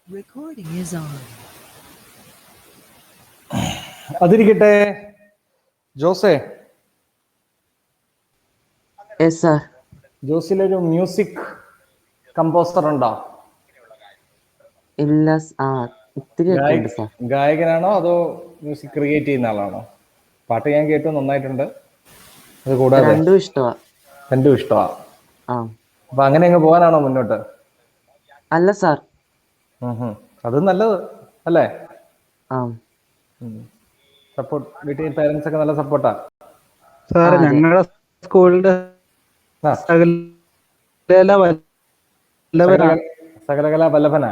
Recording is on. അതിരിക്കട്ടെ ജോസേ, yes sir. ജോസിലൊരു music composer ഉണ്ടോ? ഇല്ല. ഒത്തിരി ഒക്കെ ഉണ്ട് സാർ. ഗായകനാണോ അതോ മ്യൂസിക് ക്രിയേറ്റ് ചെയ്യുന്ന ആളാണോ? പാട്ട് ഞാൻ കേട്ടു, നന്നായിട്ടുണ്ട്. അത് കൂടാതെ രണ്ടും ഇഷ്ടമാണ്. രണ്ടും ഇഷ്ടമാ. ആ. അപ്പൊ അങ്ങനെ അങ്ങ് പോകാനാണോ മുന്നോട്ട്? അല്ല സാർ. അത് നല്ലത് അല്ലേ? ആ. സപ്പോർട്ട്, വീട്ടിൽ പേരൻസ് ഒക്കെ നല്ല സപ്പോർട്ടാ? സാറേ, ഞങ്ങളുടെ സ്കൂളിന്റെ സകലകലാ വല്ലഭനാ.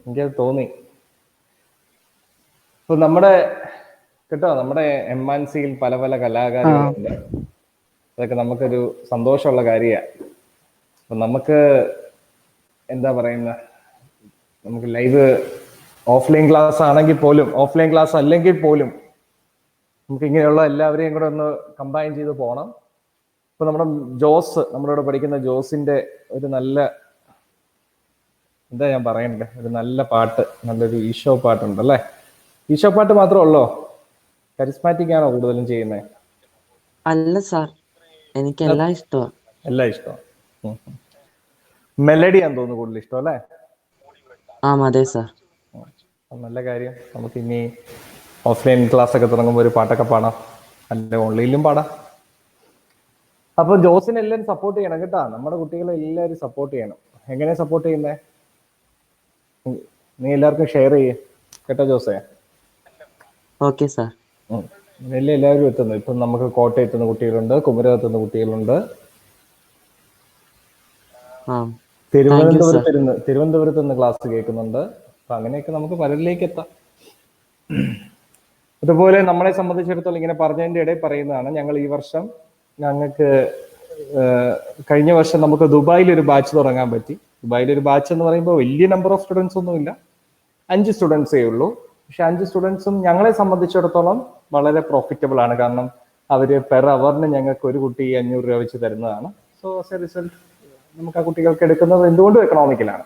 എനിക്കത് തോന്നി. ഇപ്പൊ നമ്മുടെ നമ്മുടെ MNCയിൽ പല പല കലാകാരികളുണ്ട്. അതൊക്കെ നമുക്കൊരു സന്തോഷമുള്ള കാര്യമാണ്. അപ്പൊ നമുക്ക് എന്താ പറയുന്ന, നമുക്ക് ലൈവ് ഓഫ്ലൈൻ ക്ലാസ് ആണെങ്കിൽ പോലും, ഓഫ്ലൈൻ ക്ലാസ് അല്ലെങ്കിൽ പോലും നമുക്ക് ഇങ്ങനെയുള്ള എല്ലാവരെയും കൂടെ ഒന്ന് കമ്പൈൻ ചെയ്ത് പോകണം. ഇപ്പൊ നമ്മുടെ ജോസ്, നമ്മളോട് പഠിക്കുന്ന ജോസിന്റെ ഒരു നല്ല, എന്താ ഞാൻ പറയണ്ടേ, ഒരു നല്ല പാട്ട്, നല്ലൊരു ഈശോ പാട്ടുണ്ട് അല്ലേ? ഈശോ പാട്ട് മാത്രമേ ഉള്ളോ? കരിസ്മാറ്റിക് ആണോ കൂടുതലും ചെയ്യുന്നത്? അല്ല സാർ, എനിക്ക് എല്ലാം ഇഷ്ടമാണ്. എല്ലാം ഇഷ്ടമാണ്. മെലഡി ആണെന്ന് തോന്നുന്നു കൂടുതൽ ഇഷ്ടം അല്ലേ? ആ, അതെ സാർ. നല്ല കാര്യം. നമുക്ക് ഇനി ഓഫ്ലൈൻ ക്ലാസ് ഒക്കെ തുടങ്ങുമ്പോൾ ഒരു പാട്ടൊക്കെ പാടാം, അല്ലെ ഓൺലൈനിലും പാടാം. അപ്പൊ ജോസിനെ എല്ലാവരും സപ്പോർട്ട് ചെയ്യണം കേട്ടാ. നമ്മുടെ കുട്ടികളെ എല്ലാവരും സപ്പോർട്ട് ചെയ്യണം. എങ്ങനെ സപ്പോർട്ട് ചെയ്യുന്നേ? നീ എല്ലാവർക്കും ഷെയർ ചെയ്യേ കേട്ടോ ജോസേ. Okay sir. എല്ലാവരും എത്തുന്നു. ഇപ്പം നമുക്ക് കോട്ടയത്ത് നിന്ന് കുട്ടികളുണ്ട്, കുമരകത്ത് നിന്ന് കുട്ടികളുണ്ട്, തിരുവനന്തപുരത്ത് നിന്ന് ക്ലാസ് കേൾക്കുന്നുണ്ട്. അപ്പൊ അങ്ങനെയൊക്കെ നമുക്ക് പലരിലേക്ക് എത്താം. അതുപോലെ നമ്മളെ സംബന്ധിച്ചിടത്തോളം ഇങ്ങനെ പറഞ്ഞതിന്റെ ഇടയിൽ പറയുന്നതാണ്, ഞങ്ങൾ ഈ വർഷം ഞങ്ങൾക്ക് കഴിഞ്ഞ വർഷം നമുക്ക് ദുബായിൽ ഒരു ബാച്ച് തുടങ്ങാൻ പറ്റി. ദുബായിൽ ഒരു ബാച്ച് എന്ന് പറയുമ്പോൾ വലിയ നമ്പർ ഓഫ് സ്റ്റുഡൻസ് ഒന്നുമില്ല, 5 സ്റ്റുഡൻസേ ഉള്ളൂ. പക്ഷെ 5 സ്റ്റുഡൻസും ഞങ്ങളെ സംബന്ധിച്ചിടത്തോളം വളരെ പ്രോഫിറ്റബിൾ ആണ്. കാരണം അവര് പെർ അവറിന് ഞങ്ങൾക്ക് ഒരു കുട്ടി 500 രൂപ വെച്ച് തരുന്നതാണ്. സോ ആസ് എ റിസൾട്ട് നമുക്ക് ആ കുട്ടികൾക്ക് എടുക്കുന്നത് എന്തുകൊണ്ടും എക്കണോമിക്കലാണ്.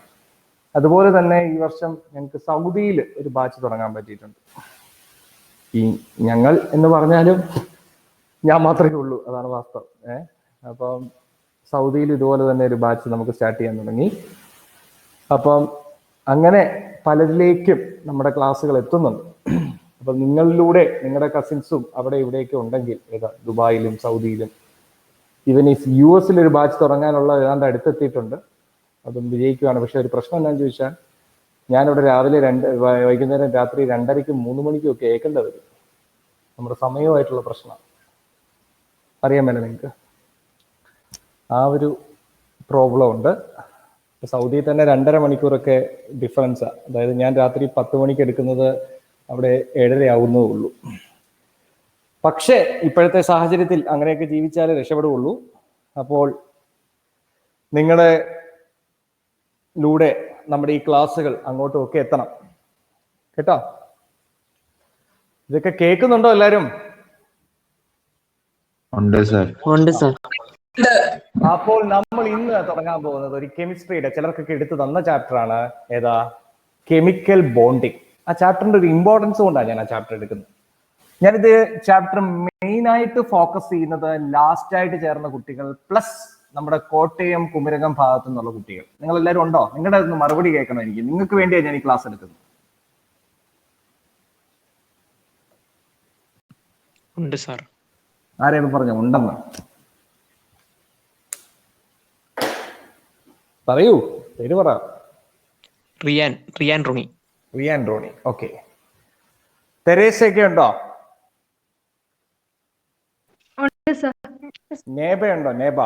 അതുപോലെ തന്നെ ഈ വർഷം ഞങ്ങൾക്ക് സൗദിയിൽ ഒരു ബാച്ച് തുടങ്ങാൻ പറ്റിയിട്ടുണ്ട്. ഈ ഞങ്ങൾ എന്ന് പറഞ്ഞാലും ഞാൻ മാത്രമേ ഉള്ളൂ, അതാണ് വാസ്തവം. അപ്പം സൗദിയിൽ ഇതുപോലെ തന്നെ ഒരു ബാച്ച് നമുക്ക് സ്റ്റാർട്ട് ചെയ്യാൻ തുടങ്ങി. അപ്പം അങ്ങനെ പലരിലേക്കും നമ്മുടെ ക്ലാസ്സുകൾ എത്തുന്നുണ്ട്. അപ്പം നിങ്ങളിലൂടെ നിങ്ങളുടെ കസിൻസും അവിടെ ഇവിടെയൊക്കെ ഉണ്ടെങ്കിൽ, ദുബായിലും സൗദിയിലും, ഈവൻ ഈ US ഒരു ബാച്ച് തുടങ്ങാനുള്ള ഏതാണ്ട് അടുത്തെത്തിയിട്ടുണ്ട്. അതും വിജയിക്കുകയാണ്. പക്ഷെ ഒരു പ്രശ്നം എന്താണെന്ന് ചോദിച്ചാൽ, ഞാനിവിടെ രാവിലെ വൈകുന്നേരം രാത്രി 2:30ക്കും 3 മണിക്കും ഒക്കെ കേൾക്കേണ്ടി വരും. നമ്മുടെ സമയവുമായിട്ടുള്ള പ്രശ്നമാണ്. അറിയാൻ മേലെ നിങ്ങൾക്ക് ആ ഒരു പ്രോബ്ലം ഉണ്ട്. സൗദിയിൽ തന്നെ 2.5 മണിക്കൂറൊക്കെ ഡിഫറൻസാണ്. അതായത് ഞാൻ രാത്രി 10 മണിക്ക് എടുക്കുന്നത് അവിടെ 7:30 ആവുന്നേ ഉള്ളൂ. പക്ഷേ ഇപ്പോഴത്തെ സാഹചര്യത്തിൽ അങ്ങനെയൊക്കെ ജീവിച്ചാലേ രക്ഷപ്പെടുകയുള്ളൂ. അപ്പോൾ നിങ്ങളുടെ ലൂടെ നമ്മുടെ ഈ ക്ലാസ്സുകൾ അങ്ങോട്ടും ഒക്കെ എത്തണം കേട്ടോ. ഇതൊക്കെ കേൾക്കുന്നുണ്ടോ എല്ലാരും? ഉണ്ട് സാർ. അപ്പോൾ നമ്മൾ ഇന്ന് തുടങ്ങാൻ പോകുന്നത് ഒരു കെമിസ്ട്രിയുടെ, ചിലർക്കൊക്കെ എടുത്തു തന്ന ചാപ്റ്ററാണ്. ഏതാ? Chemical bonding. ആ ചാപ്റ്ററിന്റെ ഒരു ഇമ്പോർട്ടൻസ് കൊണ്ടാണ് ഞാൻ ആ ചാപ്റ്റർ എടുക്കുന്നത്. ഞാനിത് ചാപ്റ്റർ മെയിനായിട്ട് ഫോക്കസ് ചെയ്യുന്നത് ലാസ്റ്റ് ആയിട്ട് ചേർന്ന കുട്ടികൾ പ്ലസ് നമ്മുടെ കോട്ടയം കുമരകം ഭാഗത്തു നിന്നുള്ള കുട്ടികൾ. നിങ്ങൾ എല്ലാവരും ഉണ്ടോ? നിങ്ങളുടെ ഒന്ന് മറുപടി കേൾക്കണം എനിക്ക്. നിങ്ങൾക്ക് വേണ്ടിയാണ് ഞാൻ ഈ ക്ലാസ് എടുക്കുന്നത്. ഉണ്ട് സാർ. ആരെയാണ് പറഞ്ഞ ഉണ്ടെന്ന്? പറയൂ, പേര് പറ. റിയാൻ റോണി. ഓക്കെ. തെരേസയൊക്കെ ഉണ്ടോ? നേബ ഉണ്ടോ? നേബ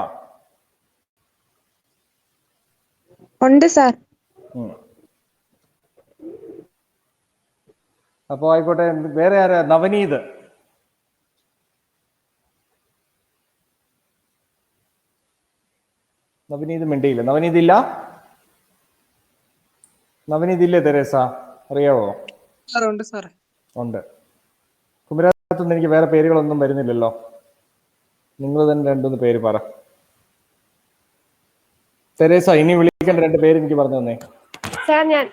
ഉണ്ട് സാർ. അപ്പൊ ആയിക്കോട്ടെ. വേറെ ആരാ? നവനീത്. മിണ്ടിയില്ല. നവനീത് ഇല്ലേ തെരേസ? അറിയാവോ? ഉണ്ട്. കുമരകത്തുനിന്ന് എനിക്ക് വേറെ പേരുകളൊന്നും വരുന്നില്ലല്ലോ. നിങ്ങൾ തന്നെ 2-3 പേര് പറ. തെരേസ, ഇനി വിളിക്കേണ്ട 2 പേര് എനിക്ക് പറഞ്ഞു തന്നെ. സാർ ഞാൻ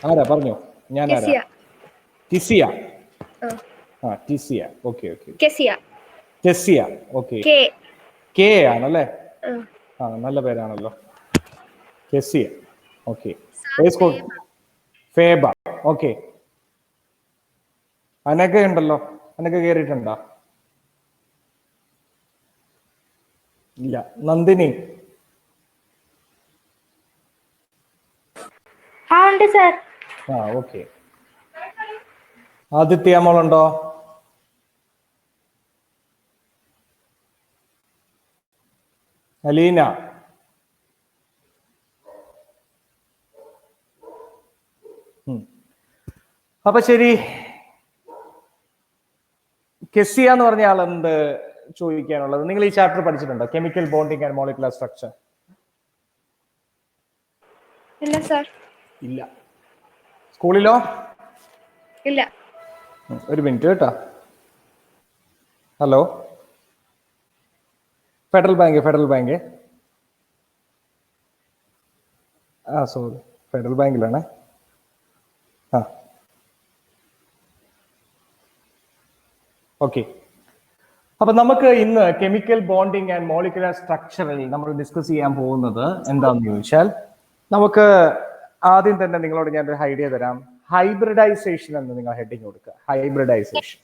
ആരാ പറഞ്ഞോ? ഞാൻ ആരാ? കെസിയ. ടിസിയ. ആ. Tisiya. Okay. Kezia. Kezia. Okay. K ആണല്ലേ? നല്ല പേരാണല്ലോ. കെസിയ. ഓക്കെ. ഫേബ. ഓക്കെ. അനക്ക ഉണ്ടല്ലോ. അനക്ക കേറിയിട്ടുണ്ടോ? ഇല്ല. നന്ദിനി. ഉണ്ട് സാർ. ഓക്കെ. ആദിത്യ മോളുണ്ടോ? അലീന. അപ്പൊ ശരി, കെസിയ എന്ന് പറഞ്ഞ ആൾ എന്ത് ചോദിക്കാനുള്ളത്? നിങ്ങൾ ഈ ചാപ്റ്റർ പഠിച്ചിട്ടുണ്ടോ? Chemical bonding and molecular structure. ഇല്ല സാർ. ഇല്ല. സ്കൂളിലോ? ഇല്ല. ഒരു മിനിറ്റ് കേട്ടോ. Hello, Federal Bank. Sorry, Federal ബാങ്കിലാണ്. ഓക്കെ. അപ്പൊ നമുക്ക് ഇന്ന് കെമിക്കൽ ബോണ്ടിങ് ആൻഡ് മോളിക്കുലർ സ്ട്രക്ചറിൽ നമ്മൾ ഡിസ്കസ് ചെയ്യാൻ പോകുന്നത് എന്താണെന്ന് ചോദിച്ചാൽ, നമുക്ക് ആദ്യം തന്നെ നിങ്ങളോട് ഞാനൊരു ഐഡിയ തരാം. ഹൈബ്രിഡൈസേഷൻ എന്ന് നിങ്ങൾ ഹെഡിങ് കൊടുക്കുക. ഹൈബ്രിഡൈസേഷൻ.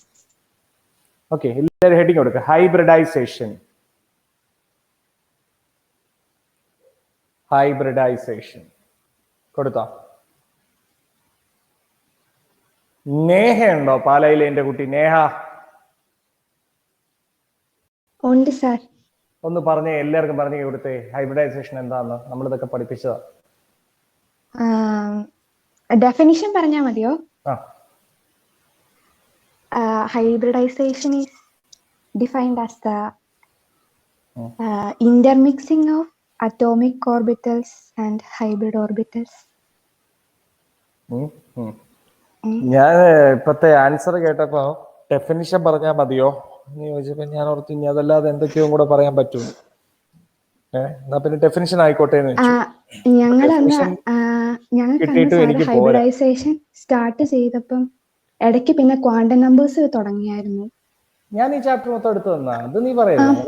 ഓക്കെ, എല്ലാവരും ഹെഡിങ് കൊടുക്കുക. ഹൈബ്രിഡൈസേഷൻ കൊടുത്തോ? നേഹ ഉണ്ടോ? പാലയിലെ എന്റെ കുട്ടി നേഹ. ഉണ്ട് സാർ. ഒന്ന് പറഞ്ഞേ, എല്ലാവർക്കും പറഞ്ഞു കൊടുത്തേ ഹൈബ്രിഡൈസേഷൻ എന്താന്ന്. നമ്മളിതൊക്കെ പഠിപ്പിച്ചതാ. ഡെഫിനിഷൻ പറഞ്ഞാൽ മതിയോ? Hybridization is defined as the intermixing of atomic orbitals and hybrid orbitals. ഞാൻ ഇപ്പത്തെ ആൻസർ കേട്ടപ്പോ ഡെഫിനിഷൻ പറഞ്ഞാൽ മതിയോ എന്ന് ചോദിച്ചപ്പോ ഞാൻ ഓർത്തു ഇനി അതല്ലാതെ എന്തൊക്കെയോ കൂടെ പറയാൻ പറ്റും. എന്നാ പിന്നെ ഡെഫിനിഷൻ ആയിക്കോട്ടെ എന്ന് വെച്ചു. ഞങ്ങൾക്ക് ഹൈബ്രിഡൈസേഷൻ സ്റ്റാർട്ട് ചെയ്തപ്പം ഇടയ്ക്ക് പിന്നെ ക്വാണ്ടം നമ്പേഴ്സ് തുടങ്ങിയായിരുന്നു. ഞാൻ ഈ ചാപ്റ്റർ മൊത്തം എടുത്തു തന്നാ അത് നീ പറയുന്നത്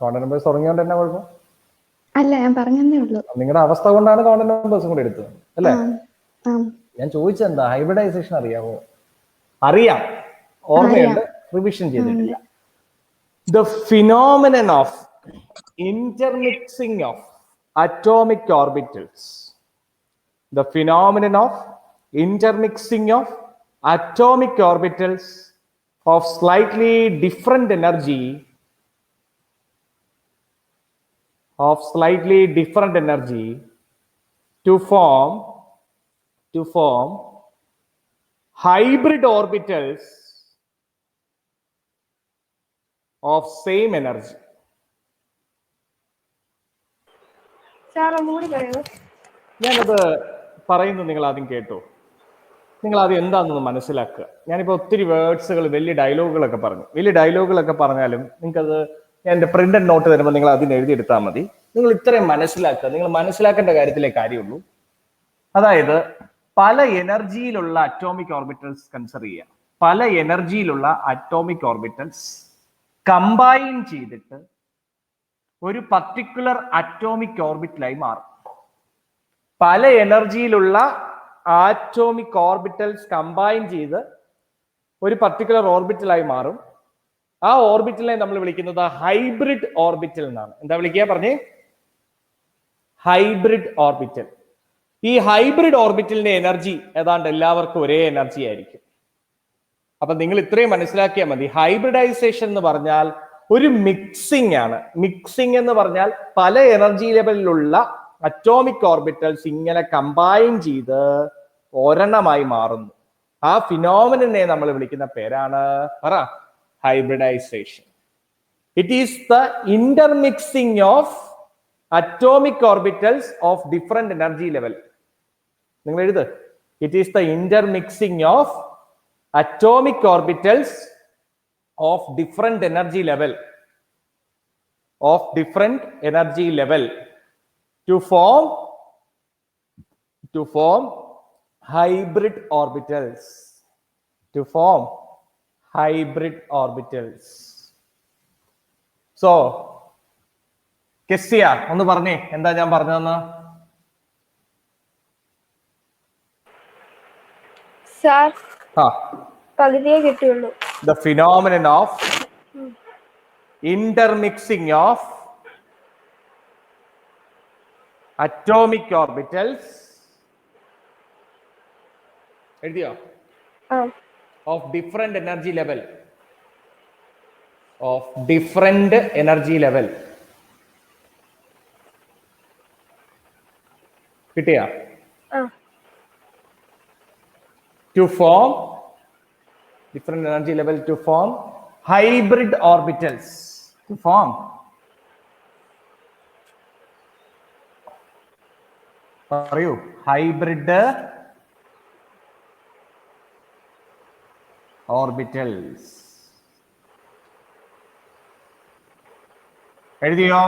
ക്വാണ്ടം നമ്പേഴ്സ് തുടങ്ങിയോണ്ട് തന്നെ കുഴപ്പം അല്ല, ഞാൻ പറഞ്ഞതേ ഉള്ളൂ. നിങ്ങളുടെ അവസ്ഥ കൊണ്ടാണ് ക്വാണ്ടം നമ്പേഴ്സും കൂടെ എടുത്തത് അല്ലേ? ഞാൻ ചോദിച്ചെന്താ ഹൈബ്രിഡൈസേഷൻ അറിയാമോ? അറിയാം, ഓർമ്മയുണ്ട്, റിവിഷൻ ചെയ്തിട്ടില്ല. The phenomenon of intermixing of atomic orbitals. The phenomenon of intermixing of atomic orbitals of slightly different energy to form hybrid orbitals of same energy. ഞാനത് പറയുന്നത് നിങ്ങൾ ആദ്യം കേട്ടോ. നിങ്ങൾ ആദ്യം എന്താണെന്ന് മനസ്സിലാക്കുക. ഞാനിപ്പോൾ ഒത്തിരി വേർഡ്സുകൾ, വലിയ ഡയലോഗുകളൊക്കെ പറഞ്ഞാലും നിങ്ങൾക്കത് ഞാൻ എൻ്റെ പ്രിന്റഡ് നോട്ട് തരുമ്പോൾ നിങ്ങൾ അതിന് എഴുതിയെടുത്താൽ മതി. നിങ്ങൾ ഇത്രയും മനസ്സിലാക്കുക. നിങ്ങൾ മനസ്സിലാക്കേണ്ട കാര്യത്തിലേ കാര്യമുള്ളൂ. അതായത് പല എനർജിയിലുള്ള അറ്റോമിക് ഓർബിറ്റൽസ് കൺസിഡർ ചെയ്യുക. പല എനർജിയിലുള്ള അറ്റോമിക് ഓർബിറ്റൽസ് കമ്പൈൻ ചെയ്തിട്ട് ഒരു പർട്ടിക്കുലർ അറ്റോമിക് ഓർബിറ്റലായി മാറും. പല എനർജിയിലുള്ള ആറ്റോമിക് ഓർബിറ്റൽസ് കമ്പൈൻ ചെയ്ത് ഒരു പർട്ടിക്കുലർ ഓർബിറ്റലായി മാറും. ആ ഓർബിറ്റലിനെ നമ്മൾ വിളിക്കുന്നത് ഹൈബ്രിഡ് ഓർബിറ്റൽ എന്നാണ്. എന്താ വിളിക്കുക പറഞ്ഞേ? Hybrid orbital. ഈ ഹൈബ്രിഡ് ഓർബിറ്റലിന്റെ എനർജി ഏതാണ്ട് എല്ലാവർക്കും ഒരേ എനർജി ആയിരിക്കും. അപ്പൊ നിങ്ങൾ ഇത്രയും മനസ്സിലാക്കിയാൽ മതി. ഹൈബ്രിഡൈസേഷൻ എന്ന് പറഞ്ഞാൽ ഒരു മിക്സിംഗ് ആണ്. മിക്സിംഗ് എന്ന് പറഞ്ഞാൽ പല എനർജി ലെവലിലുള്ള അറ്റോമിക് ഓർബിറ്റൽസ് ഇങ്ങനെ കമ്പൈൻ ചെയ്ത് ഒരെണ്ണമായി മാറുന്നു. ആ ഫിനോമിനെ നമ്മൾ വിളിക്കുന്ന പേരാണ് hybridization. It is the intermixing of atomic orbitals of different energy level. നിങ്ങൾ എഴുത്. It is the intermixing of atomic orbitals of different energy level. of different energy level to form hybrid orbitals. To form hybrid orbitals. So, Kessia, ഒന്ന് പറഞ്ഞേ എന്താ ഞാൻ പറഞ്ഞതെന്ന്. Sir പകുതിയേ കിട്ടിയുള്ളൂ. The phenomenon of intermixing of atomic orbitals of different energy level. കിട്ടിയാ? To form different energy level to form hybrid orbitals. To form പറയൂ hybrid orbitals. എഴുതിയോ?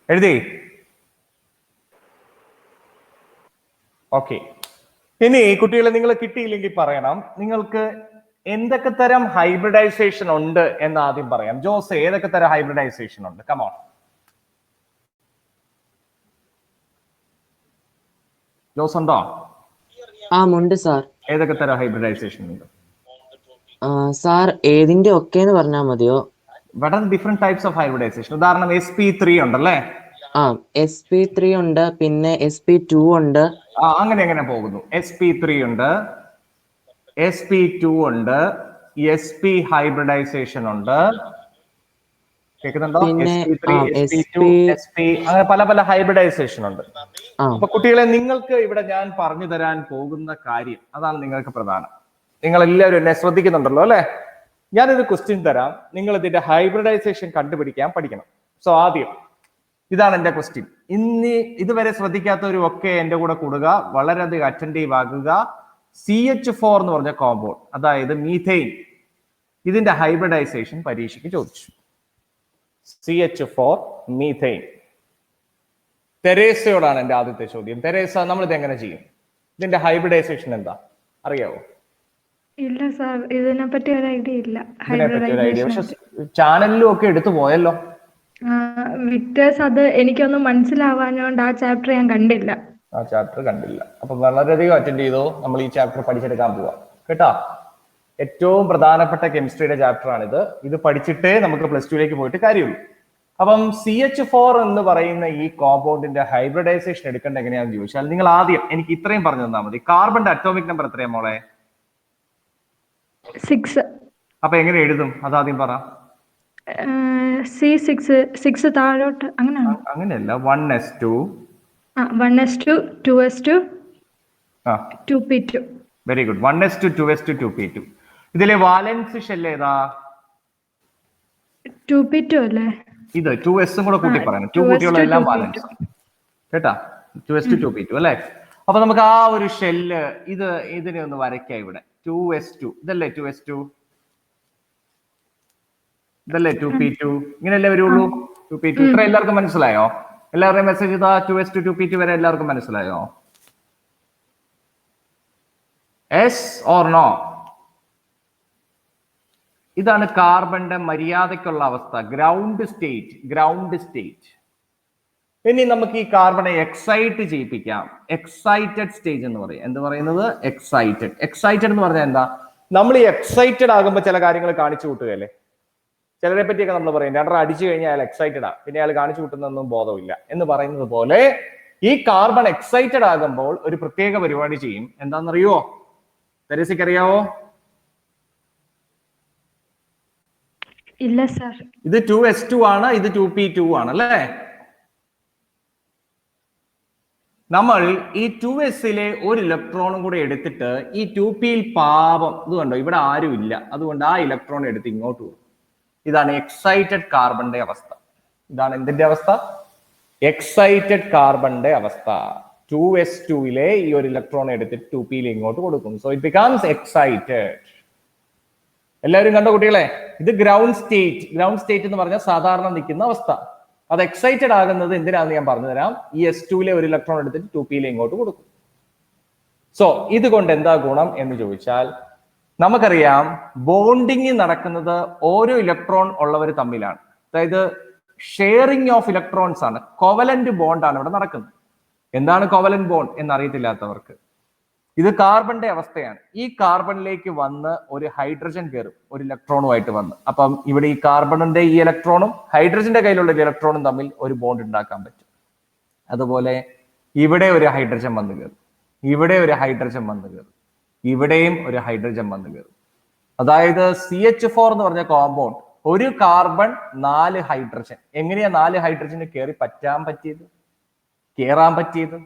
എഴുതി? ഓക്കെ. ഇനി കുട്ടികളെ നിങ്ങൾ കിട്ടിയില്ലെങ്കിൽ പറയണം. നിങ്ങൾക്ക് എന്തൊക്കെ തരം ഹൈബ്രിഡൈസേഷൻ ഉണ്ട് എന്ന് ആദ്യം പറയാം. ജോസ്, ഏതൊക്കെ തരം ഹൈബ്രിഡൈസേഷൻ ഉണ്ട്? കമോൺ. ജോസ് ഉണ്ടോ? ഉണ്ട് സാർ. ഏതൊക്കെ തരം ഹൈബ്രിഡൈസേഷൻ ഉണ്ട് സാർ? ഏതിന്റെ ഒക്കെ എന്ന് പറഞ്ഞാൽ മതിയോ? What are the different types of hybridization? ഉദാഹരണം sp3 ഉണ്ടല്ലേ? sp3 ഉണ്ട്, പിന്നെ sp2 ഉണ്ട്. അങ്ങനെ പോകുന്നു. sp3 ഉണ്ട്, sp2 ഉണ്ട്, sp ഹൈബ്രിഡൈസേഷൻ ഉണ്ട്. കേൾക്കുന്നുണ്ടോ? sp3, sp2, sp അങ്ങനെ പല ഹൈബ്രിഡൈസേഷൻ ഉണ്ട്. അപ്പൊ കുട്ടികളെ, നിങ്ങൾക്ക് ഇവിടെ ഞാൻ പറഞ്ഞു തരാൻ പോകുന്ന കാര്യം അതാണ് നിങ്ങൾക്ക് പ്രധാനം. നിങ്ങൾ എല്ലാവരും എന്നെ ശ്രദ്ധിക്കുന്നുണ്ടല്ലോ അല്ലെ? ഞാനൊരു ക്വസ്റ്റ്യൻ തരാം, നിങ്ങൾ ഇതിന്റെ ഹൈബ്രിഡൈസേഷൻ കണ്ടുപിടിക്കാൻ പഠിക്കണം. സോ ആദ്യം ഇതാണ് എന്റെ ക്വസ്റ്റ്യൻ. ഇതുവരെ ശ്രദ്ധിക്കാത്തവരും ഒക്കെ എന്റെ കൂടെ കൂടുക, വളരെയധികം അറ്റൻറ്റീവ് ആകുക. CH4 എന്ന് പറഞ്ഞ കോമ്പൗണ്ട്, അതായത് മീഥെയിൻ, ഇതിന്റെ ഹൈബ്രിഡൈസേഷൻ പരീക്ഷയ്ക്ക് ചോദിച്ചു. CH4 methane. തെരേസയോടാണ് എന്റെ ആദ്യത്തെ ചോദ്യം. തെരേസ, നമ്മളിത് എങ്ങനെ ചെയ്യും? ഇതിന്റെ ഹൈബ്രിഡൈസേഷൻ എന്താ അറിയാവോ? ഇല്ല സാർ, ഇതിനെപ്പറ്റി ഒരു ഐഡിയ ഇല്ല. പക്ഷെ ചാനലിലും ഒക്കെ എടുത്തു പോയല്ലോ. വിക്ടേഴ്സ്, അത് എനിക്കൊന്നും മനസ്സിലാവാഞ്ഞോണ്ട് ആ ചാപ്റ്റർ ഞാൻ കണ്ടില്ല. അപ്പൊ വളരെയധികം അറ്റൻഡ് ചെയ്തോ. നമ്മൾ ഈ ചാപ്റ്റർ പഠിച്ചെടുക്കാൻ പോവാം കേട്ടാ. ഏറ്റവും പ്രധാനപ്പെട്ട കെമിസ്ട്രിയുടെ ചാപ്റ്റർ ആണിത്. ഇത് പഠിച്ചിട്ടേ നമുക്ക് +2 പോയിട്ട് കാര്യമുള്ളൂ. അപ്പം CH4 എന്ന് പറയുന്ന ഈ കോമ്പൗണ്ടിന്റെ ഹൈബ്രിഡൈസേഷൻ എടുക്കേണ്ട എങ്ങനെയാണെന്ന് ചോദിച്ചാൽ, നിങ്ങൾ ആദ്യം എനിക്ക് ഇത്രയും പറഞ്ഞു തന്നാൽ മതി. കാർബണിന്റെ അറ്റോമിക് നമ്പർ എത്രയാ മോളെ? 6. അപ്പൊ എങ്ങനെ എഴുതും അതാദ്യം പറ. C6 താഴോട്ട് അങ്ങനെയല്ല. 1s2 1s2 2s2 2p2. Very good. 1s2 2s2 2p2. ഇതിലെ വാലൻസ് ഷെൽ ഏതാ? 2p2 അല്ലേ? ഇത് 2s കൂടെ കൂട്ടി പറയണം. 2 കൂട്ടിയുള്ള എല്ലാം വാലൻസ് കേട്ടാ. 2s2 2p2 അല്ലേ? അപ്പൊ നമുക്ക് ആ ഒരു ഷെല്ല് ഇതിനെ ഒന്ന് വരയ്ക്കാം ഇവിടെ. 2s2 ഇതല്ലേ 2s2, ഇതല്ലേ 2p2, ഇങ്ങനെയല്ലേ വരുള്ളൂ. 2p2 ഇത്ര എല്ലാവർക്കും മനസ്സിലായോ? എല്ലാവരുടെയും മെസ്സേജ് ഇതാ. 2s2 2p2 വരെ എല്ലാവർക്കും മനസ്സിലായോ? yes or no? ഇതാണ് കാർബണിന്റെ മര്യാദയ്ക്കുള്ള അവസ്ഥ, ഗ്രൗണ്ട് സ്റ്റേറ്റ്. ഇനി നമുക്ക് ഈ കാർബണെ എക്സൈറ്റ് ചെയ്യിപ്പിക്കാം. എക്സൈറ്റഡ് സ്റ്റേജ് എന്ന് പറയും. എന്ത് പറയുന്നത്? എക്സൈറ്റഡ് എന്ന് പറഞ്ഞാൽ എന്താ? നമ്മൾ ഈ എക്സൈറ്റഡ് ആകുമ്പോൾ ചില കാര്യങ്ങൾ കാണിച്ചു കൂട്ടുകയല്ലേ. ചിലരെ പറ്റിയൊക്കെ നമ്മൾ പറയും, രണ്ടര അടിച്ചു കഴിഞ്ഞാൽ അയാൾ എക്സൈറ്റഡ് ആണ്, പിന്നെ അയാൾ കാണിച്ചു കൂട്ടുന്നൊന്നും ബോധമില്ല എന്ന് പറയുന്നത് പോലെ ഈ കാർബൺ എക്സൈറ്റഡ് ആകുമ്പോൾ ഒരു പ്രത്യേക പരിപാടി ചെയ്യും. എന്താണെന്നറിയോ? തെരേസയ്ക്ക് അറിയാവോ? ഇല്ല സർ. ഇത് 2s2 ആണ്, ഇത് 2p2 ആണ് അല്ലേ? നമ്മൾ ഈ 2sലെ ഒരു ഇലക്ട്രോണും കൂടെ എടുത്തിട്ട് ഈ 2pയിൽ പാപം ഇത് കണ്ടോ, ഇവിടെ ആരും ഇല്ല, അതുകൊണ്ട് ആ ഇലക്ട്രോൺ എടുത്ത് ഇങ്ങോട്ട് പോകും. ഇതാണ് എക്സൈറ്റഡ് കാർബണിന്റെ അവസ്ഥ. ഇതാണ് എന്തിന്റെ അവസ്ഥ? എക്സൈറ്റഡ് കാർബണിന്റെ അവസ്ഥ. 2s2ലെ ഈ ഒരു ഇലക്ട്രോൺ എടുത്തിട്ട് 2pയിൽ ഇങ്ങോട്ട് കൊടുക്കും. So it becomes excited. എല്ലാവരും കണ്ടോ കുട്ടികളെ? ഇത് ഗ്രൗണ്ട് സ്റ്റേറ്റ്. ഗ്രൗണ്ട് സ്റ്റേറ്റ് എന്ന് പറഞ്ഞാൽ സാധാരണ നിൽക്കുന്ന അവസ്ഥ. അത് എക്സൈറ്റഡ് ആകുന്നത് എന്തിനാന്ന് ഞാൻ പറഞ്ഞു തരാം. ഈ S2 ഒരു ഇലക്ട്രോൺ എടുത്തിട്ട് 2p ഇങ്ങോട്ട് കൊടുക്കും. സോ ഇതുകൊണ്ട് എന്താ ഗുണം എന്ന് ചോദിച്ചാൽ, നമുക്കറിയാം ബോണ്ടിങ് നടക്കുന്നത് ഓരോ ഇലക്ട്രോൺ ഉള്ളവർ തമ്മിലാണ്. അതായത് ഷെയറിംഗ് ഓഫ് ഇലക്ട്രോൺസ് ആണ്. കോവലന്റ് ബോണ്ട് ആണ് ഇവിടെ നടക്കുന്നത്. എന്താണ് കോവലന്റ് ബോണ്ട് എന്നറിയത്തില്ലാത്തവർക്ക്, ഇത് കാർബണിന്റെ അവസ്ഥയാണ്. ഈ കാർബണിലേക്ക് വന്ന് ഒരു ഹൈഡ്രജൻ കയറും, ഒരു ഇലക്ട്രോണുമായിട്ട് വന്ന്. അപ്പം ഇവിടെ ഈ കാർബണിന്റെ ഈ ഇലക്ട്രോണും ഹൈഡ്രജന്റെ കയ്യിലുള്ള ഒരു ഇലക്ട്രോണും തമ്മിൽ ഒരു ബോണ്ട് ഉണ്ടാക്കാൻ പറ്റും. അതുപോലെ ഇവിടെ ഒരു ഹൈഡ്രജൻ വന്ന് കയറും, ഇവിടെ ഒരു ഹൈഡ്രജൻ വന്ന് കയറും, ഇവിടെയും ഒരു ഹൈഡ്രജൻ വന്ന് കയറും. അതായത് CH4 എന്ന് പറഞ്ഞ കോമ്പൗണ്ട്, ഒരു കാർബൺ 4 ഹൈഡ്രജൻ. എങ്ങനെയാ 4 ഹൈഡ്രജന് കയറാൻ പറ്റിയത്?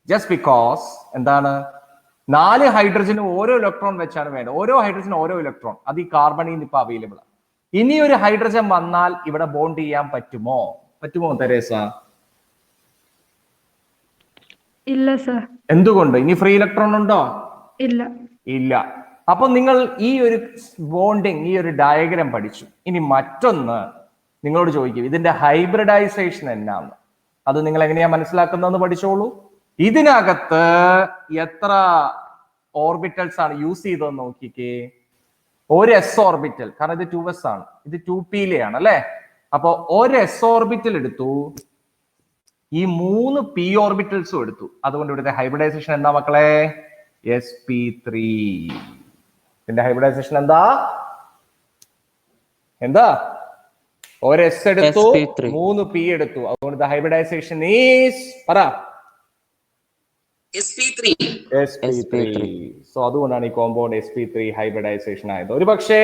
ജസ്റ്റ് ബിക്കോസ് എന്താണ്, 4 ഹൈഡ്രജന് ഓരോ ഇലക്ട്രോൺ വെച്ചാണ് വേണ്ടത്. ഓരോ ഹൈഡ്രജന് ഓരോ ഇലക്ട്രോൺ. അത് ഈ കാർബണിൽ നിന്ന് ഇപ്പൊ അവൈലബിൾ ആണ്. ഇനി ഒരു ഹൈഡ്രജൻ വന്നാൽ ഇവിടെ ബോണ്ട് ചെയ്യാൻ പറ്റുമോ തെരേസ? ഇല്ല സർ. എന്തുകൊണ്ട്? ഇനി ഫ്രീ ഇലക്ട്രോൺ ഉണ്ടോ? ഇല്ല. അപ്പൊ നിങ്ങൾ ഈ ഒരു ബോണ്ടിങ്, ഈ ഒരു ഡയഗ്രാം പഠിച്ചു. ഇനി മറ്റൊന്ന് നിങ്ങളോട് ചോദിക്കും, ഇതിന്റെ ഹൈബ്രിഡൈസേഷൻ എന്നാണ്. അത് നിങ്ങൾ എങ്ങനെയാ മനസ്സിലാക്കുന്നതെന്ന് പഠിച്ചോളൂ. ഇതിനകത്ത് എത്ര ഓർബിറ്റൽസ് ആണ് യൂസ് ചെയ്തതെന്ന് നോക്കിക്കേ. ഒരു S ഓർബിറ്റൽ, കാരണം ഇത് 2s ആണ്, ഇത് 2p അല്ലെ. അപ്പൊ ഒരു S ഓർബിറ്റൽ എടുത്തു, ഈ 3 p ഓർബിറ്റൽസും എടുത്തു. അതുകൊണ്ട് ഇവിടുത്തെ ഹൈബ്രിഡൈസേഷൻ എന്താ മക്കളെ? sp3. ഇതിന്റെ ഹൈബ്രിഡൈസേഷൻ എന്താ? ഒരു S എടുത്തു, 3 p എടുത്തു. അതുകൊണ്ട് ഹൈബ്രിഡൈസേഷൻ ഈസ് sp3. സോ അതുകൊണ്ടാണ് ഈ കോമ്പൗണ്ട് sp3 ഹൈബ്രിഡൈസേഷൻ ആയത്. ഒരു പക്ഷേ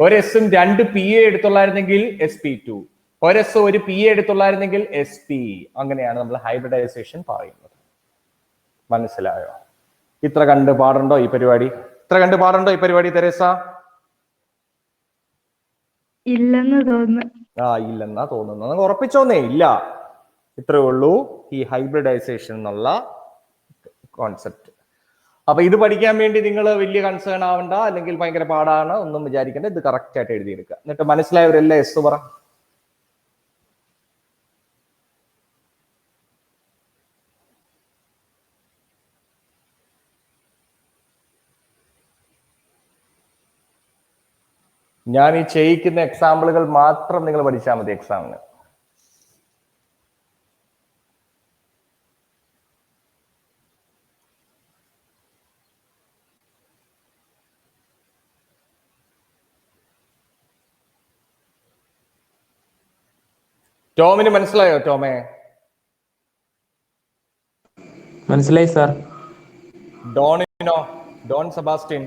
ഒരു എസും 2 p എടുത്തുള്ളായിരുന്നെങ്കിൽ sp2, ഒരു എസ് ഒരു p എടുത്തുള്ളായിരുന്നെങ്കിൽ sp. അങ്ങനെയാണ് നമ്മൾ ഹൈബ്രിഡൈസേഷൻ പറയുന്നത്. മനസ്സിലായോ? ഇത്ര കണ്ട് പാടുണ്ടോ ഈ പരിപാടി? തെരേസ? ഇല്ലെന്ന് തോന്നുന്നു. ഇല്ലെന്നാ തോന്നുന്നു. നമുക്ക് ഉറപ്പിച്ചോന്നേ ഇല്ല. ഇത്രയേ ഉള്ളൂ ഈ ഹൈബ്രിഡൈസേഷൻ എന്നുള്ള കോൺസെപ്റ്റ്. അപ്പൊ ഇത് പഠിക്കാൻ വേണ്ടി നിങ്ങൾ വലിയ കൺസേൺ ആവണ്ട, അല്ലെങ്കിൽ ഭയങ്കര പാടാണ് ഒന്നും വിചാരിക്കേണ്ട. ഇത് കറക്റ്റ് ആയിട്ട് എഴുതിയെടുക്കുക. എന്നിട്ട് മനസ്സിലായവരെല്ലാം എസ് പറ. ഞാൻ ഈ ചെയ്യിക്കുന്ന എക്സാമ്പിളുകൾ മാത്രം നിങ്ങൾ പഠിച്ചാൽ മതി എക്സാമിന്. ടോമിന് മനസ്സിലായോ? ടോമേ മനസ്സിലായി സാർ. ഡോണിനോ? Don Sebastian?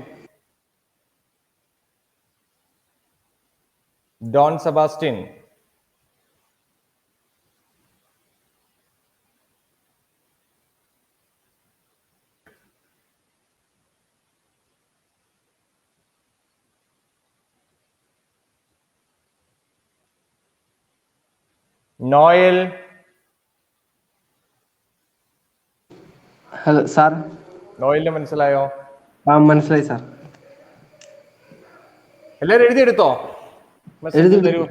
Noel? Hello sir. നോയലിന് മനസ്സിലായോ? മനസ്സിലായി സാർ. എല്ലാരും എഴുതിയെടുത്തോ? തരൂ.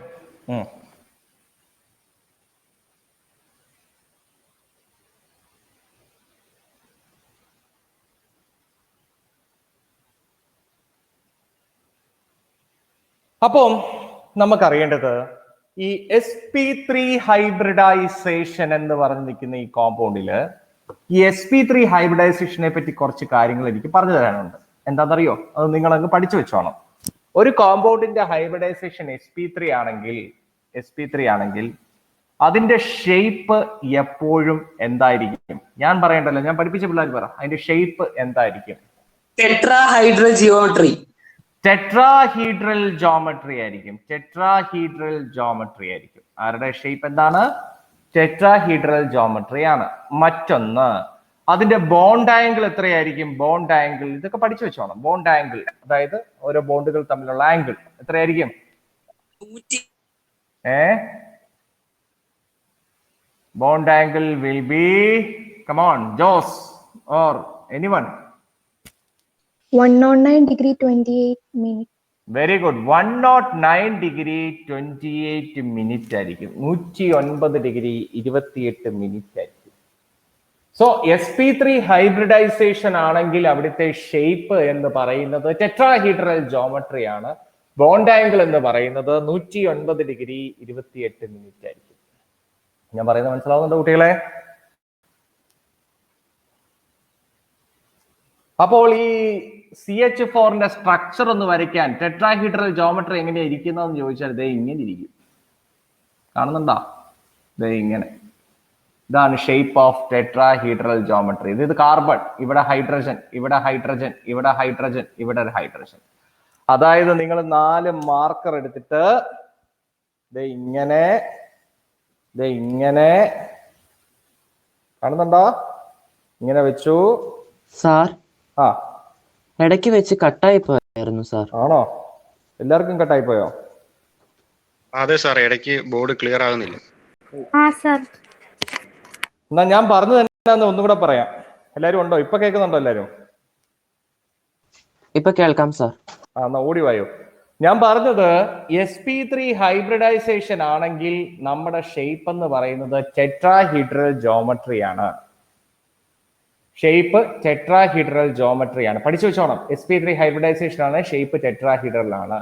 അപ്പം നമുക്കറിയേണ്ടത് ഈ sp3 ഹൈബ്രിഡൈസേഷൻ എന്ന് പറഞ്ഞു നിൽക്കുന്ന ഈ കോമ്പൗണ്ടില് ഈ sp3 ഹൈബ്രിഡൈസേഷനെ പറ്റി കുറച്ച് കാര്യങ്ങൾ എനിക്ക് പറഞ്ഞു തരാനുണ്ട്. എന്താണെന്നറിയോ? അത് നിങ്ങൾ അങ്ങ് പഠിച്ചു വെച്ചോണം. ഒരു കോമ്പൗണ്ടിന്റെ ഹൈബ്രിഡൈസേഷൻ sp3 ആണെങ്കിൽ അതിന്റെ ഷേപ്പ് എപ്പോഴും എന്തായിരിക്കും? ഞാൻ പറയണ്ടല്ലോ, ഞാൻ പഠിപ്പിച്ച പിള്ളേർ പറ. അതിന്റെ ഷേപ്പ് എന്തായിരിക്കും? Tetrahedral geometry. ടെട്രാഹീഡ്രൽ ജോമെട്രി ആയിരിക്കും. ആരുടെ ഷേപ്പ് എന്താണ്? ടെട്രാഹീഡ്രൽ ജോമെട്രി ആണ്. മറ്റൊന്ന്, അതിന്റെ ബോണ്ട് ആംഗിൾ എത്രയായിരിക്കും? ബോണ്ട് ആംഗിൾ ഇതൊക്കെ പഠിച്ചു വെച്ചോണം. ബോണ്ട് ആംഗിൾ, അതായത് ഓരോ ബോണ്ടുകൾ തമ്മിലുള്ള ആംഗിൾ എത്രയായിരിക്കും? Bond angle will be, come on, Joss or anyone? 109 degree 28 minutes. Very good. 109 degree 28 minute ആയിരിക്കും. 109 ഡിഗ്രി 28 മിനിറ്റ് ആയിരിക്കും. സോ sp3 ഹൈബ്രിഡൈസേഷൻ ആണെങ്കിൽ അവിടുത്തെ ഷേപ്പ് എന്ന് പറയുന്നത് ടെട്രാഹീഡ്രൽ ജോമെട്രി ആണ്. ബോണ്ട് ആംഗിൾ എന്ന് പറയുന്നത് 109 ഡിഗ്രി 28 മിനിറ്റ് ആയിരിക്കും. ഞാൻ പറയുന്നത് മനസ്സിലാവുന്നുണ്ടോ കുട്ടികളെ? അപ്പോൾ ഈ CH4ന്റെ സ്ട്രക്ചർ ഒന്ന് വരയ്ക്കാൻ ടെട്രാഹീഡ്രൽ ജോമെട്രി എങ്ങനെയാ ഇരിക്കുന്നതെന്ന് ചോദിച്ചാൽ ദേ ഇങ്ങനെ ഇരിക്കും. കാണുന്നുണ്ടോ? ദേ ഇങ്ങനെ. ഇതാണ് ഷേപ്പ് ഓഫ് ടെട്രാഹീഡ്രൽ ജോമെട്രി. ഇത് കാർബൺ, ഇവിടെ ഹൈഡ്രജൻ, ഇവിടെ ഹൈഡ്രജൻ, ഇവിടെ ഹൈഡ്രജൻ, ഇവിടെ ഒരു ഹൈഡ്രജൻ. അതായത് നിങ്ങൾ 4 മാർക്കർ എടുത്തിട്ട് ദേ ഇങ്ങനെ കാണുന്നുണ്ടോ? ഇങ്ങനെ വെച്ചു. സാർ ആ ഇടയ്ക്ക് വെച്ച് കട്ടായി പോയായിരുന്നു സാർ. ആണോ? എല്ലാവർക്കും കട്ടായി പോയോ? അതെ സാർ, ഇടയ്ക്ക് ബോർഡ് ക്ലിയർ ആകുന്നില്ല. ആ സാർ. എന്നാ ഞാൻ പറഞ്ഞു തന്നെ ഒന്നുകൂടെ പറയാം. എല്ലാരും ഉണ്ടോ? ഇപ്പൊ കേൾക്കുന്നുണ്ടോ എല്ലാരും? ഇപ്പൊ കേൾക്കാം സാർ. എന്നാ ഓടി വായോ. ഞാൻ പറഞ്ഞത് sp3 ഹൈബ്രിഡൈസേഷൻ ആണെങ്കിൽ നമ്മുടെ ഷേപ്പ് എന്ന് പറയുന്നത് ടെട്രാഹീഡ്രൽ ജോമെട്രി ആണ്. ഷേപ്പ് ടെട്രാഹീഡ്രൽ ജോമെട്രി ആണ്. പഠിച്ചു വെച്ചോണം. sp3 ഹൈബ്രിഡൈസേഷൻ ആണ്, ഷേപ്പ് ടെട്രാഹീഡ്രൽ ആണ്.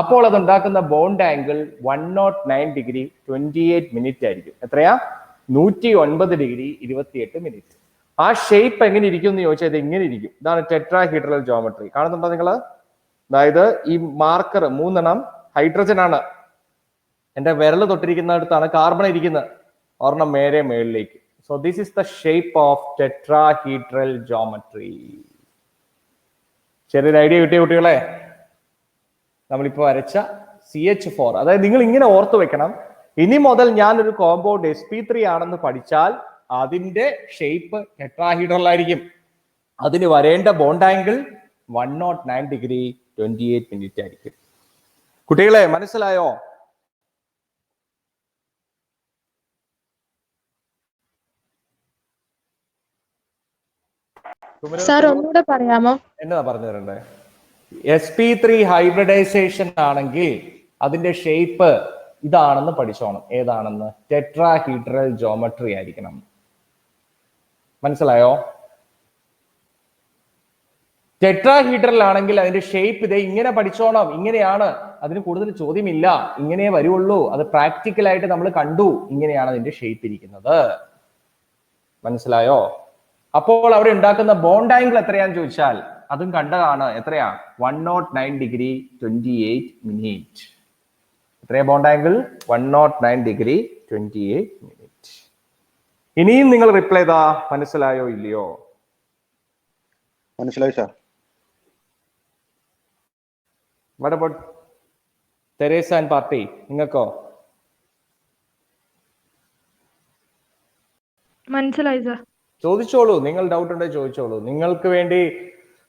അപ്പോൾ അത് ഉണ്ടാക്കുന്ന ബോണ്ട് ആംഗിൾ 109 ഡിഗ്രി 28 മിനിറ്റ് ആയിരിക്കും. എത്രയാ? 109 ഡിഗ്രി 28 മിനിറ്റ്. ആ ഷേപ്പ് എങ്ങനെ ഇരിക്കും എന്ന് ചോദിച്ചാൽ ഇത് ഇങ്ങനെ ഇരിക്കും. ഇതാണ് ടെട്രാഹീഡ്രൽ ജോമെട്രി. കാണുന്നുണ്ടോ നിങ്ങള്? അതായത് ഈ മാർക്കർ 3 ഹൈഡ്രജൻ ആണ്. എന്റെ വിരൽ തൊട്ടിരിക്കുന്നിടത്താണ് കാർബൺ ഇരിക്കുന്നത്, ഒരെണ്ണം മേളിലേക്ക്. So this is the shape of tetrahedral geometry. ചെറിയൊരു ഐഡിയ കിട്ടിയ കുട്ടികളെ? നമ്മളിപ്പോ വരച്ച CH4, അതായത് നിങ്ങൾ ഇങ്ങനെ ഓർത്തു വെക്കണം. ഇനി മുതൽ ഞാനൊരു കോമ്പൗണ്ട് sp3 ആണെന്ന് പഠിച്ചാൽ അതിന്റെ ഷേപ്പ് ടെട്രാഹീഡ്രൽ ആയിരിക്കും. അതിന് വരേണ്ട ബോണ്ട് ആംഗിൾ 109 ഡിഗ്രി 28 മിനിറ്റ് ആയിരിക്കും. കുട്ടികളെ മനസ്സിലായോ? സാർ ഒന്നുകൂടെ പറയാമോ? എന്നതാ പറഞ്ഞു തരണ്ടേ? sp3 ഹൈബ്രിഡൈസേഷൻ ആണെങ്കിൽ അതിന്റെ ഷേപ്പ് ഇതാണെന്ന് പഠിച്ചോണം. ഏതാണെന്ന്? ടെട്രാഹീഡ്രൽ ജോമെട്രി ആയിരിക്കണം. മനസ്സിലായോ? ടെട്രാഹീഡ്രൽ ആണെങ്കിൽ അതിന്റെ ഷേപ്പ് ഇതേ ഇങ്ങനെ പഠിച്ചോണം. ഇങ്ങനെയാണ്. അതിന് കൂടുതൽ ചോദ്യമില്ല. ഇങ്ങനെ വരുള്ളൂ. അത് പ്രാക്ടിക്കലായിട്ട് നമ്മൾ കണ്ടു. ഇങ്ങനെയാണ് അതിന്റെ ഷേപ്പ് ഇരിക്കുന്നത്. മനസ്സിലായോ? അപ്പോൾ അവിടെ ഉണ്ടാക്കുന്ന ബോണ്ട് ആംഗിൾ എത്രയാന്ന് ചോദിച്ചാൽ അതും കണ്ടതാണ്. എത്രയാ? 109 ഡിഗ്രി 28 മിനിറ്റ്. എത്രയാ ബോണ്ട് ആംഗിൾ? 109 degree 28 minute. ഇനിയും നിങ്ങൾ റിപ്ലൈ ചെയ്താ മനസ്സിലായോ ഇല്ലയോ? മനസ്സിലായി sir. What about Teresa and party? നിങ്ങൾക്കോ? മനസ്സിലായി സാർ. ചോദിച്ചോളൂ. നിങ്ങൾ ഡൗട്ട് ഉണ്ടെങ്കിൽ ചോദിച്ചോളൂ. നിങ്ങൾക്ക് വേണ്ടി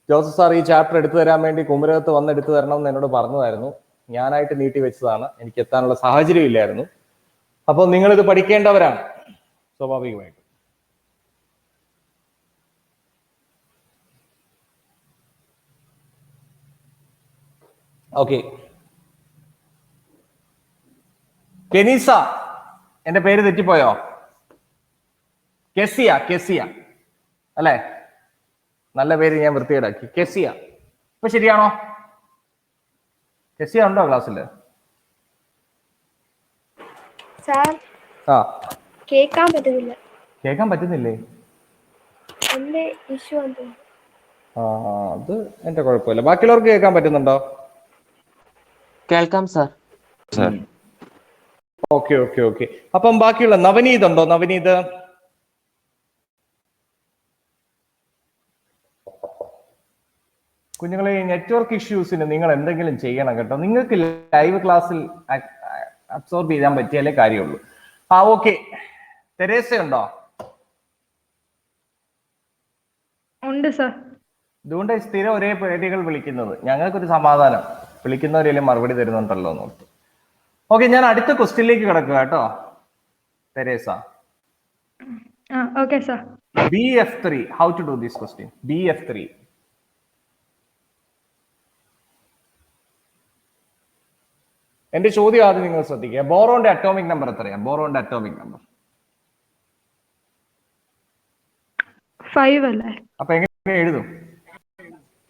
ജോസഫ് സാർ ഈ ചാപ്റ്റർ എടുത്തു തരാൻ വേണ്ടി കുമരകത്ത് വന്ന് എടുത്തു തരണം എന്ന് എന്നോട് പറഞ്ഞതായിരുന്നു. ഞാനായിട്ട് നീട്ടി വെച്ചതാണ്. എനിക്ക് എത്താനുള്ള സാഹചര്യം ഇല്ലായിരുന്നു. അപ്പോൾ നിങ്ങൾ ഇത് പഠിക്കേണ്ടവരാണ് സ്വാഭാവികമായിട്ടും. ഓക്കെ. കെനീസ, എന്റെ പേര് തെറ്റിപ്പോയോ? കെസിയ അല്ലെ? നല്ല പേര് ഞാൻ വൃത്തികേടാക്കി. കെസിയ. ഇപ്പൊ ശരിയാണോ? കെസിയ ഉണ്ടോ ക്ലാസ്സിൽ? സാർ കേൾക്കാൻ പറ്റുന്നില്ല. കേൾക്കാൻ പറ്റുന്നില്ലേ? എന്റെ ഇഷ്യൂ ആണ്. അത് എന്റെ കുഴപ്പമില്ല. ബാക്കിയുള്ളവർക്ക് കേൾക്കാൻ പറ്റുന്നുണ്ടോ? കേൾക്കാം സാർ. ഓക്കെ. അപ്പം ബാക്കിയുള്ള നവനീത് ഉണ്ടോ? നവനീത്? കുഞ്ഞുങ്ങളെ, നെറ്റ്വർക്ക് ഇഷ്യൂസിന് നിങ്ങൾ എന്തെങ്കിലും ചെയ്യണം കേട്ടോ. നിങ്ങൾക്ക് ലൈവ് ക്ലാസ്സിൽ അബ്സോർബ് ചെയ്യാൻ പറ്റിയാലേ കാര്യമുള്ളൂ. ഓക്കെ. തെരേസ ഉണ്ടോ? ഉണ്ട് സാർ. ഇതുകൊണ്ട് സ്ഥിരം ഒരേ പേരുകൾ വിളിക്കുന്നത്. ഞങ്ങൾക്കൊരു സമാധാനം, വിളിക്കുന്നവരെല്ലാം മറുപടി തരുന്നുണ്ടല്ലോ എന്നോർത്ത്. ഓക്കെ, ഞാൻ അടുത്ത ക്വസ്റ്റ്യനിലേക്ക് കിടക്കുക കേട്ടോ. Teresa, okay sir. BF3, how to do this question? BF3. എന്റെ ചോദ്യം ആദ്യം നിങ്ങൾ ശ്രദ്ധിക്കുക. ബോറോന്റെ അറ്റോമിക് നമ്പർ എത്രയാ? ബോറോന്റെ അറ്റോമിക് നമ്പർ 5 അല്ലേ? അപ്പൊ എങ്ങനെ എഴുതും?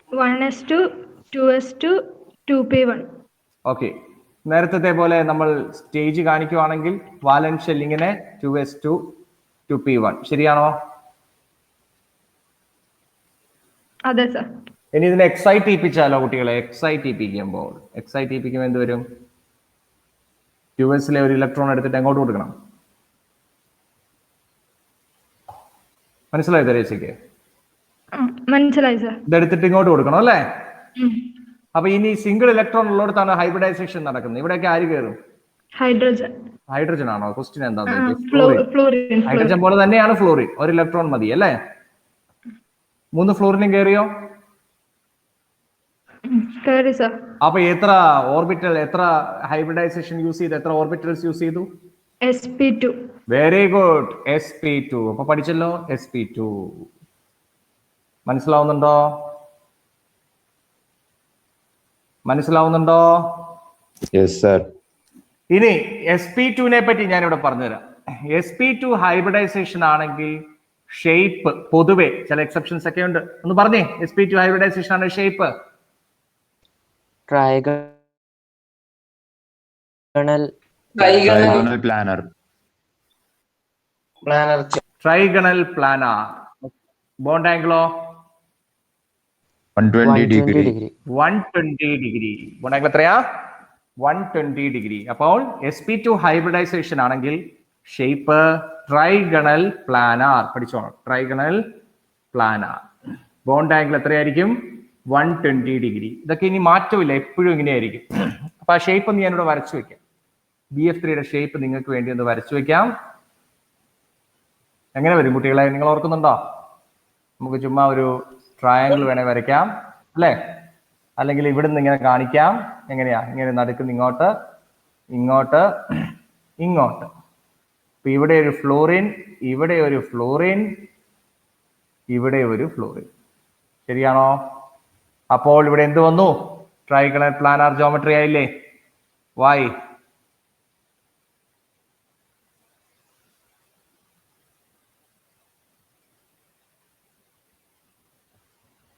1s2 2s2 2p1. ഓക്കെ, നേരത്തെ പോലെ നമ്മൾ സ്റ്റേജ് കാണിക്കുവാണെങ്കിൽ വാലൻസ് ഷെൽ ഇങ്ങനെ 2s2 2p1 ശരിയാണോ? അതെ സർ. ഇനി ഇതിനെ എക്സൈറ്റ് ചെയ്യിപ്പിച്ചാലോ കുട്ടികളെ? എക്സൈറ്റ് ചെയ്യിപ്പിക്കുമ്പോൾ എന്ത് വരും? 2sലെ ഒരു ഇലക്ട്രോൺ എടുത്തിട്ട് എങ്ങോട്ട് കൊടുക്കണം? മനസ്സിലായോ തെരേസയ്ക്ക്? മനസ്സിലായി സർ. ഇതെടുത്തിട്ട് ഇങ്ങോട്ട് കൊടുക്കണം അല്ലേ? അപ്പൊ ഇനി സിംഗിൾ ഇലക്ട്രോൺ ഉള്ളിടത്താണ് ഹൈബ്രിഡൈസേഷൻ നടക്കുന്നത്. ഇവിടെയൊക്കെ ആര് കയറും? ഹൈഡ്രജൻ ആണോ? ക്വസ്റ്റ്യൻ എന്താ? ഹൈഡ്രജൻ പോലെ തന്നെയാണ് ഫ്ലോറിൻ. ഒരു ഇലക്ട്രോൺ മതി അല്ലേ? 3 ഫ്ലോറിനും കയറിയോ? അപ്പൊ എത്ര ഓർബിറ്റൽ, എത്ര ഹൈബ്രിഡൈസേഷൻ യൂസ് ചെയ്തു? എത്ര ഓർബിറ്റൽസ് യൂസ് ചെയ്തു? sp2. Very good, sp2. അപ്പൊ പഠിച്ചല്ലോ sp2. മനസ്സിലാവുന്നുണ്ടോ? Yes sir. ഇനി sp2നെ പറ്റി ഞാൻ ഇവിടെ പറഞ്ഞുതരാം. sp2 ഹൈബ്രിഡൈസേഷൻ ആണെങ്കിൽ ഷേപ്പ് പൊതുവെ ചില എക്സെപ്ഷൻസ് ഒക്കെ ഉണ്ട്. ഒന്ന് പറഞ്ഞേ, sp2 ഹൈബ്രിഡൈസേഷൻ ആണ് shape trigonal planar. Trigonal planar. Bond ആംഗിളോ 120 ഡിഗ്രി. 120 ഡിഗ്രി. ബോണ്ട് ആംഗിൾ എത്രയാ? 120 ഡിഗ്രി. അപ്പോൾ sp2 ഹൈബ്രിഡൈസേഷൻ ആണെങ്കിൽ ഷേപ്പ് ട്രൈഗണൽ പ്ലാനാർ. പഠിച്ചോണം, ട്രൈഗണൽ പ്ലാനാർ. ബോണ്ട് ആംഗിൾ എത്രയായിരിക്കും? 120 ഡിഗ്രി. ഇതൊക്കെ ഇനി മാറ്റമില്ല, എപ്പോഴും ഇങ്ങനെയായിരിക്കും. അപ്പൊ ആ ഷേപ്പ് ഒന്ന് ഞാനിവിടെ വരച്ചു വെക്കാം. BF3യുടെ ഷേപ്പ് നിങ്ങൾക്ക് വേണ്ടി ഒന്ന് വരച്ചു വെക്കാം. എങ്ങനെ വരും കുട്ടികളെ? നിങ്ങൾ ഓർക്കുന്നുണ്ടോ? നമുക്ക് ചുമ്മാ ഒരു ട്രയാങ്കിൾ വേണേ വരയ്ക്കാം അല്ലേ? അല്ലെങ്കിൽ ഇവിടെ നിന്ന് ഇങ്ങനെ കാണിക്കാം. എങ്ങനെയാ? ഇങ്ങനെ നടുക്കുന്ന ഇങ്ങോട്ട് ഇങ്ങോട്ട് ഇങ്ങോട്ട്. അപ്പൊ ഇവിടെ ഒരു ഫ്ലോറിൻ, ഇവിടെ ഒരു ഫ്ലോറിൻ, ഇവിടെ ഒരു ഫ്ലോറിൻ. ശരിയാണോ? അപ്പോൾ ഇവിടെ എന്ത് വന്നു? ട്രൈഗണൽ പ്ലാനാർ ജോമെട്രി ആയില്ലേ? Y?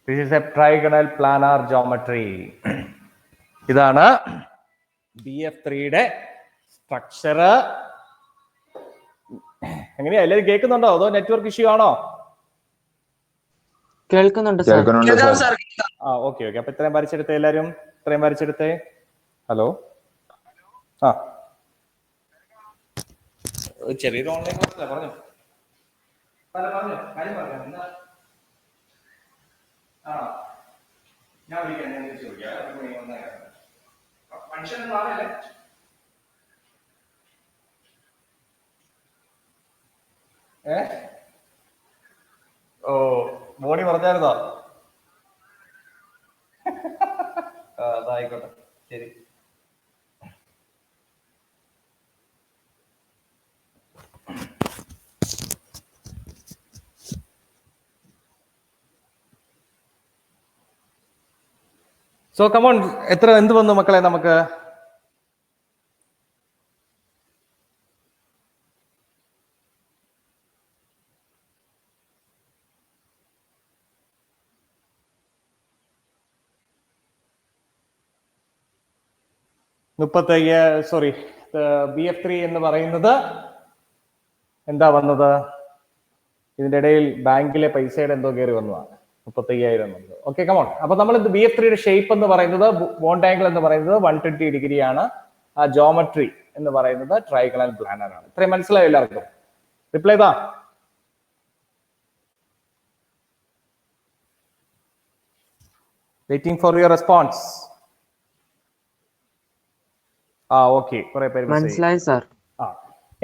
This is a trigonal planar geometry. ഇതാണ് BF3യുടെ സ്ട്രക്ചർ. എങ്ങനെയാ? എല്ലാവരും കേൾക്കുന്നുണ്ടോ? അതോ നെറ്റ്വർക്ക് ഇഷ്യൂ ആണോ? കേൾക്കുന്നുണ്ട് സർ. ആ ഓക്കെ. അപ്പൊ ഇത്രയും വരച്ചെടുത്തേ എല്ലാരും? ഇത്രയും വരച്ചെടുത്തേ. ഹലോ. ആ ചെറിയൊരു ഓൺലൈൻ ക്ലാസ് പറഞ്ഞു. ഞാൻ മനുഷ്യൻ മാറില്ലേ? ഓ, മോണി പറഞ്ഞായിരുന്നോ? അതായിക്കോട്ടെ, ശരി. സോ കമോൺ, എന്ത് വന്നു മക്കളെ? നമുക്ക് BF3 എന്ന് പറയുന്നത് എന്താ വന്നത്? ഇതിന്റെ ഇടയിൽ ബാങ്കിലെ പൈസയുടെ എന്തോ കയറി വന്നതാണ്. 35,000 വന്നത്. Okay, come on. അപ്പൊ നമ്മൾ BF3യുടെ ഷേപ്പ് എന്ന് പറയുന്നത്, ബോണ്ട് ആംഗിൾ എന്ന് പറയുന്നത് 120 ഡിഗ്രി ആണ്. ആ ജോമെട്രി എന്ന് പറയുന്നത് ട്രൈഗണൽ പ്ലാനർ ആണ്. ഇത്രയും മനസ്സിലായോ എല്ലാവർക്കും? റിപ്ലൈ ചെയ്താ? Waiting for your response. Okay, കുറെ പേര് മനസ്സിലായി സാർ.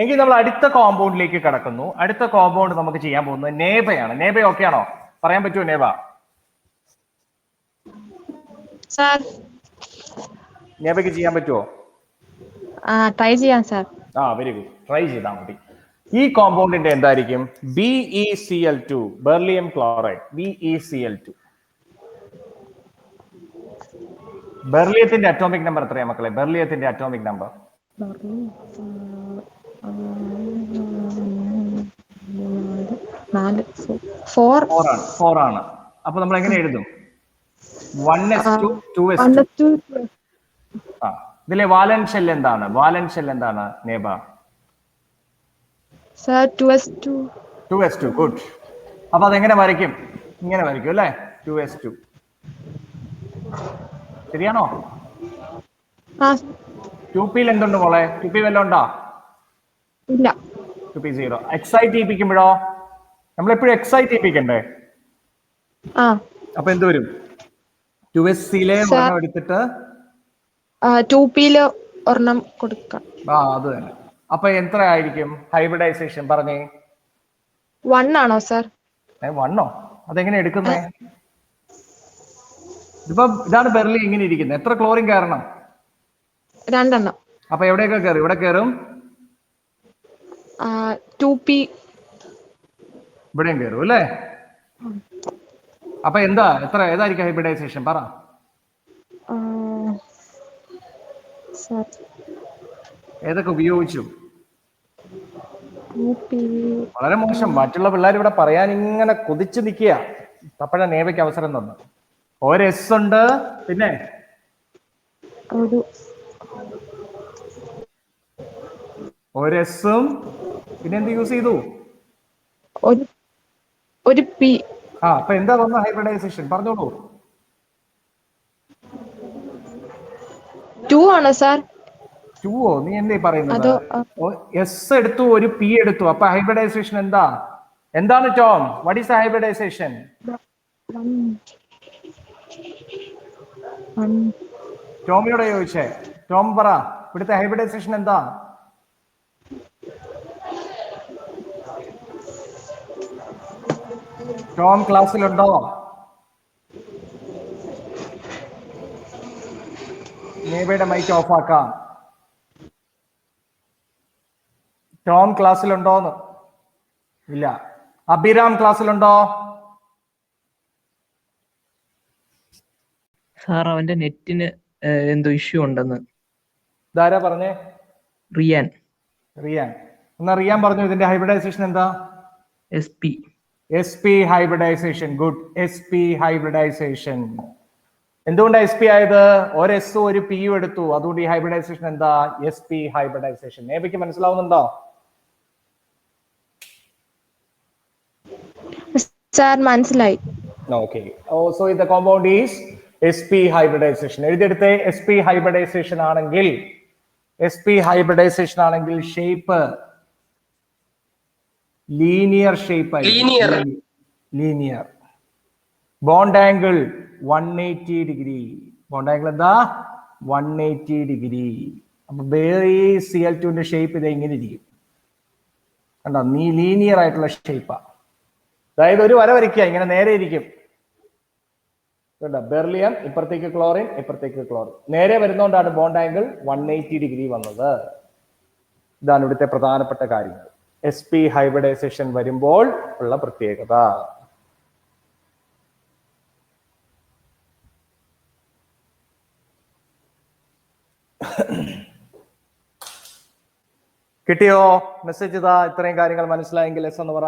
എങ്കിൽ നമ്മൾ അടുത്ത കോമ്പൗണ്ടിലേക്ക് കടക്കുന്നു. അടുത്ത കോമ്പൗണ്ട് നമുക്ക് ചെയ്യാൻ പോകുന്നത് നേബയാണ്. നേബ ഓക്കെ ആണോ? പറയാൻ പറ്റുമോ നേബ? നേബയ്ക്ക് ചെയ്യാൻ പറ്റുമോ? ട്രൈ ചെയ്യാം സാർ. വെരി ഗുഡ്, ട്രൈ ചെയ്താൽ മതി. ഈ കോമ്പൗണ്ടിന്റെ എന്തായിരിക്കും? BeCl2, beryllium chloride. BeCl2. ബെർലിയത്തിന്റെ അറ്റോമിക് നമ്പർ എത്രയാ മക്കളെ? ബെർലിയത്തിന്റെ അറ്റോമിക് നമ്പർ 4 ആണ്. അപ്പൊ നമ്മൾ എങ്ങനെ എഴുതും? 1s2 2s2. ആ, ഇതിലെ വാലൻസ് ഷെൽ എന്താണ്? വാലൻസ് ഷെൽ എന്താണ് നേബ? Sir 2s2. 2s2 good. അപ്പൊ അതെങ്ങനെ വരയ്ക്കും? ഇങ്ങനെ വരയ്ക്കും അല്ലേ? 2s2 ശരിയാണോ? 2p എന്തുണ്ട് മോളെ? 2p വല്ലതും ഉണ്ടോ? ഇല്ല. 2p 0. എക്സൈറ്റ് ചെയ്യിപ്പിക്കുമ്പോഴോ? നമ്മളെപ്പോഴും എക്സൈറ്റ് ചെയ്യിപ്പിക്കണ്ടേ? അപ്പൊ എന്ത് വരും? 2scയിലെ ഒരെണ്ണം എടുത്തിട്ട് 2pയില് ഒരെണ്ണം കൊടുക്കാം. അത് തന്നെ. അപ്പൊ എത്ര ആയിരിക്കും ഹൈബ്രിഡൈസേഷൻ? പറഞ്ഞേ. 1 ആണോ സർ? 1ഓ? അതെങ്ങനെ എടുക്കുന്നേ? ഇപ്പൊ ഇതാണ് ബെർലി ഇങ്ങനെ ഇരിക്കുന്നത്. എത്ര ക്ലോറിൻ കയറണം? 2 എണ്ണം. അപ്പൊ എവിടെയൊക്കെ കയറും? ഇവിടെ കയറും, 2p ഇവിടെയും കയറും അല്ലേ? അപ്പൊ എന്താ ഏതായിരിക്കും ഹൈബ്രിഡൈസേഷൻ? പറ. ഏതൊക്കെ ഉപയോഗിച്ചു? വളരെ മോശം. മറ്റുള്ള പിള്ളേർ ഇവിടെ പറയാൻ ഇങ്ങനെ കൊതിച്ചു നിൽക്കുക. അപ്പോഴാണ് നേവയ്ക്ക് അവസരം തന്നു. ഒരു എസ് ഉണ്ട്, പിന്നെ ഒരു എസും, പിന്നെ എന്ത് യൂസ് ചെയ്തു? ഒരു p. അപ്പൊ എന്താ വന്ന ഹൈബ്രിഡൈസേഷൻ? പറഞ്ഞോളൂ. 2 ആണോ സാർ? 2ഓ? നീ എന്തേ പറയുന്നത്? എസ് എടുത്തു, ഒരു പി എടുത്തു. അപ്പൊ ഹൈബ്രിഡൈസേഷൻ എന്താണ് ടോം? What is hybridization? ടോമിയോടെ ചോദിച്ചേ. ടോം പറ, ഇവിടുത്തെ ഹൈബ്രിഡൈസേഷൻ എന്താ? ടോം ക്ലാസ്സിലുണ്ടോ? നേവയുടെ മൈക്ക് ഓഫ് ആക്കാം. ടോം ക്ലാസ്സിലുണ്ടോന്ന്? ഇല്ല. അഭിരാം ക്ലാസ്സിലുണ്ടോ? സാർ അവന്റെ നെറ്റിന് എന്തോ ഇഷ്യൂ ഉണ്ടെന്ന്. ഇതാരാ പറഞ്ഞേ? റിയാൻ. എന്നാ റിയാൻ പറഞ്ഞു ഇതിന്റെ ഹൈബ്രിഡൈസേഷൻ എന്താ? SP hybridization. Good. SP hybridization. എന്തുകൊണ്ടാ SP ആയത്? ഒരു എസ് ഒരു പിയും എടുത്തു. അതുകൊണ്ട് ഈ ഹൈബ്രിഡൈസേഷൻ എന്താ? SP hybridisation. നേബയ്ക്ക് മനസ്സിലാവുന്നുണ്ടോ? സാർ മനസ്സിലായി. Okay. So the compound is SP hybridization. എഴുതിയെടുത്തേ. SP ഹൈബ്രിഡൈസേഷൻ ആണെങ്കിൽ shape linear shape. Linear. Bond angle 180 degree. Bond angle എന്താ? 180 ഡിഗ്രി. അപ്പൊ Cl2ന്റെ ഷേപ്പ് ഇത് എങ്ങനെ ഇരിക്കും? കണ്ടോ? ലീനിയർ ആയിട്ടുള്ള ഷേപ്പാ. അതായത് ഒരു വര വരയ്ക്കുക, ഇങ്ങനെ നേരെ ഇരിക്കും. ബെർലിയം, ഇപ്പുറത്തേക്ക് ക്ലോറിൻ, ഇപ്പുറത്തേക്ക് ക്ലോറിൻ. നേരെ വരുന്നോണ്ടാണ് ബോണ്ട് ആംഗിൾ 180 ഡിഗ്രി വന്നത്. ഇതാണ് ഇവിടുത്തെ പ്രധാനപ്പെട്ട കാര്യങ്ങൾ. SP ഹൈബ്രിഡൈസേഷൻ വരുമ്പോൾ ഉള്ള പ്രത്യേകത. കിട്ടിയോ? മെസ്സേജ് ഇതാ. ഇത്രയും കാര്യങ്ങൾ മനസ്സിലായെങ്കിൽ എസ് എന്ന് പറ.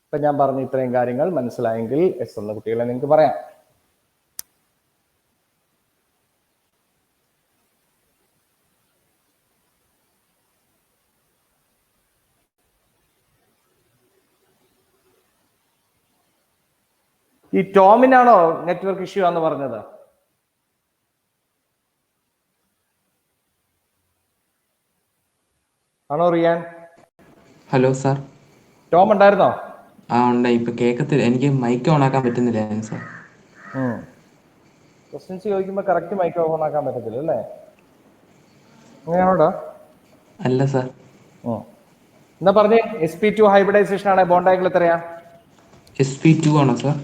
ഇപ്പൊ ഞാൻ പറഞ്ഞു ഇത്രയും കാര്യങ്ങൾ മനസ്സിലായെങ്കിൽ എസ് എന്ന് കുട്ടികളെ നിങ്ങൾക്ക് പറയാം. ഈ ടോമിനാണോ നെറ്റ്വർക്ക് ഇഷ്യൂ ആണെന്ന് പറഞ്ഞത്? ആണോ റിയാൻ? Hello sir. ടോം ഉണ്ടായിരുന്നോ? ഉണ്ട്. ഇപ്പൊ കേക്കത്തില്ല. എനിക്ക് മൈക്ക് ഓൺ ആക്കാൻ പറ്റുന്നില്ല സാർ. ക്വസ്റ്റ്യൻസ് ചോദിക്കുമ്പോ കറക്റ്റ് മൈക്ക് ഓൺ ആക്കാൻ പറ്റത്തില്ല അല്ലേ? അങ്ങനെയാണോടാ? അല്ല സാർ. എന്നാ പറഞ്ഞേ. SP2 ഹൈബ്രിഡൈസേഷൻ ആണ്. ബോണ്ട് ആംഗിൾ എത്രയാ? SP2 ആണോ സാർ?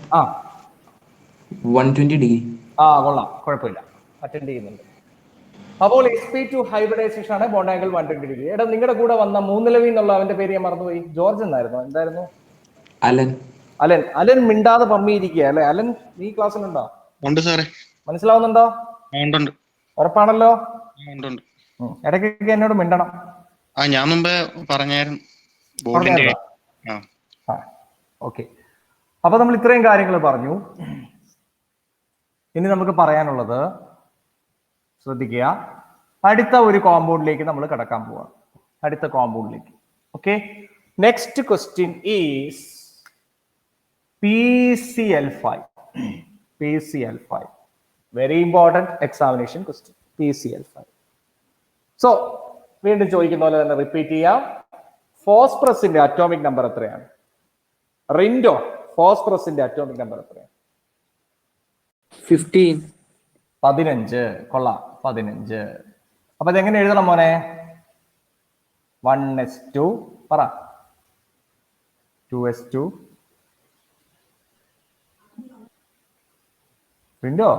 120 ഡിഗ്രി. കൊള്ളാം, കുഴപ്പമില്ല, അറ്റൻഡ് ചെയ്യുന്നുണ്ട്. അപ്പോൾ SP2 ഹൈബ്രിഡൈസേഷൻ ആണ്. Bond angle 120 degree. എടാ, നിങ്ങളുടെ കൂടെ വന്ന മൂന്നിലവി എന്നുള്ള അവന്റെ പേര് ഞാൻ മറന്നുപോയി. ജോർജ് എന്നായിരുന്നു. എന്തായിരുന്നു? അലൻ മിണ്ടാതെ പമ്മിയിരിക്കുക അല്ലെ? അലൻ, നീ ക്ലാസ്സിലുണ്ടോ? ഉണ്ട് സാറേ. മനസ്സിലാവുന്നുണ്ടോ? ഉണ്ട്. ഉറപ്പാണല്ലോ? ഉണ്ട്. ഇടയ്ക്കൊക്കെ എന്നോട് മിണ്ടണം. ഞാൻ മുമ്പേ പറഞ്ഞായിരുന്നു ബോർഡിന്റെ. ഓക്കെ, അപ്പൊ നമ്മൾ ഇത്രയും കാര്യങ്ങൾ പറഞ്ഞു. ഇനി നമുക്ക് പറയാനുള്ളത് ശ്രദ്ധിക്കുക, അടുത്ത ഒരു കോമ്പൗണ്ടിലേക്ക് നമ്മൾ കടക്കാൻ പോവാണ്. അടുത്ത കോമ്പൗണ്ടിലേക്ക്. Okay, next question is PCl5. PCl5, very important examination question. PCl5. So വീണ്ടും ചോദിക്കുന്ന പോലെ തന്നെ റിപ്പീറ്റ് ചെയ്യാം. ഫോസ്ഫറസിന്റെ അറ്റോമിക് നമ്പർ എത്രയാണ്? റിൻഡോ, ഫോസ്ഫറസിന്റെ അറ്റോമിക് നമ്പർ എത്രയാണ്? 15. കൊള്ളാം, 15. അപ്പൊ ഇതെങ്ങനെ എഴുതണം മോനെ? 1s2 പറ, 2s2 Rindo.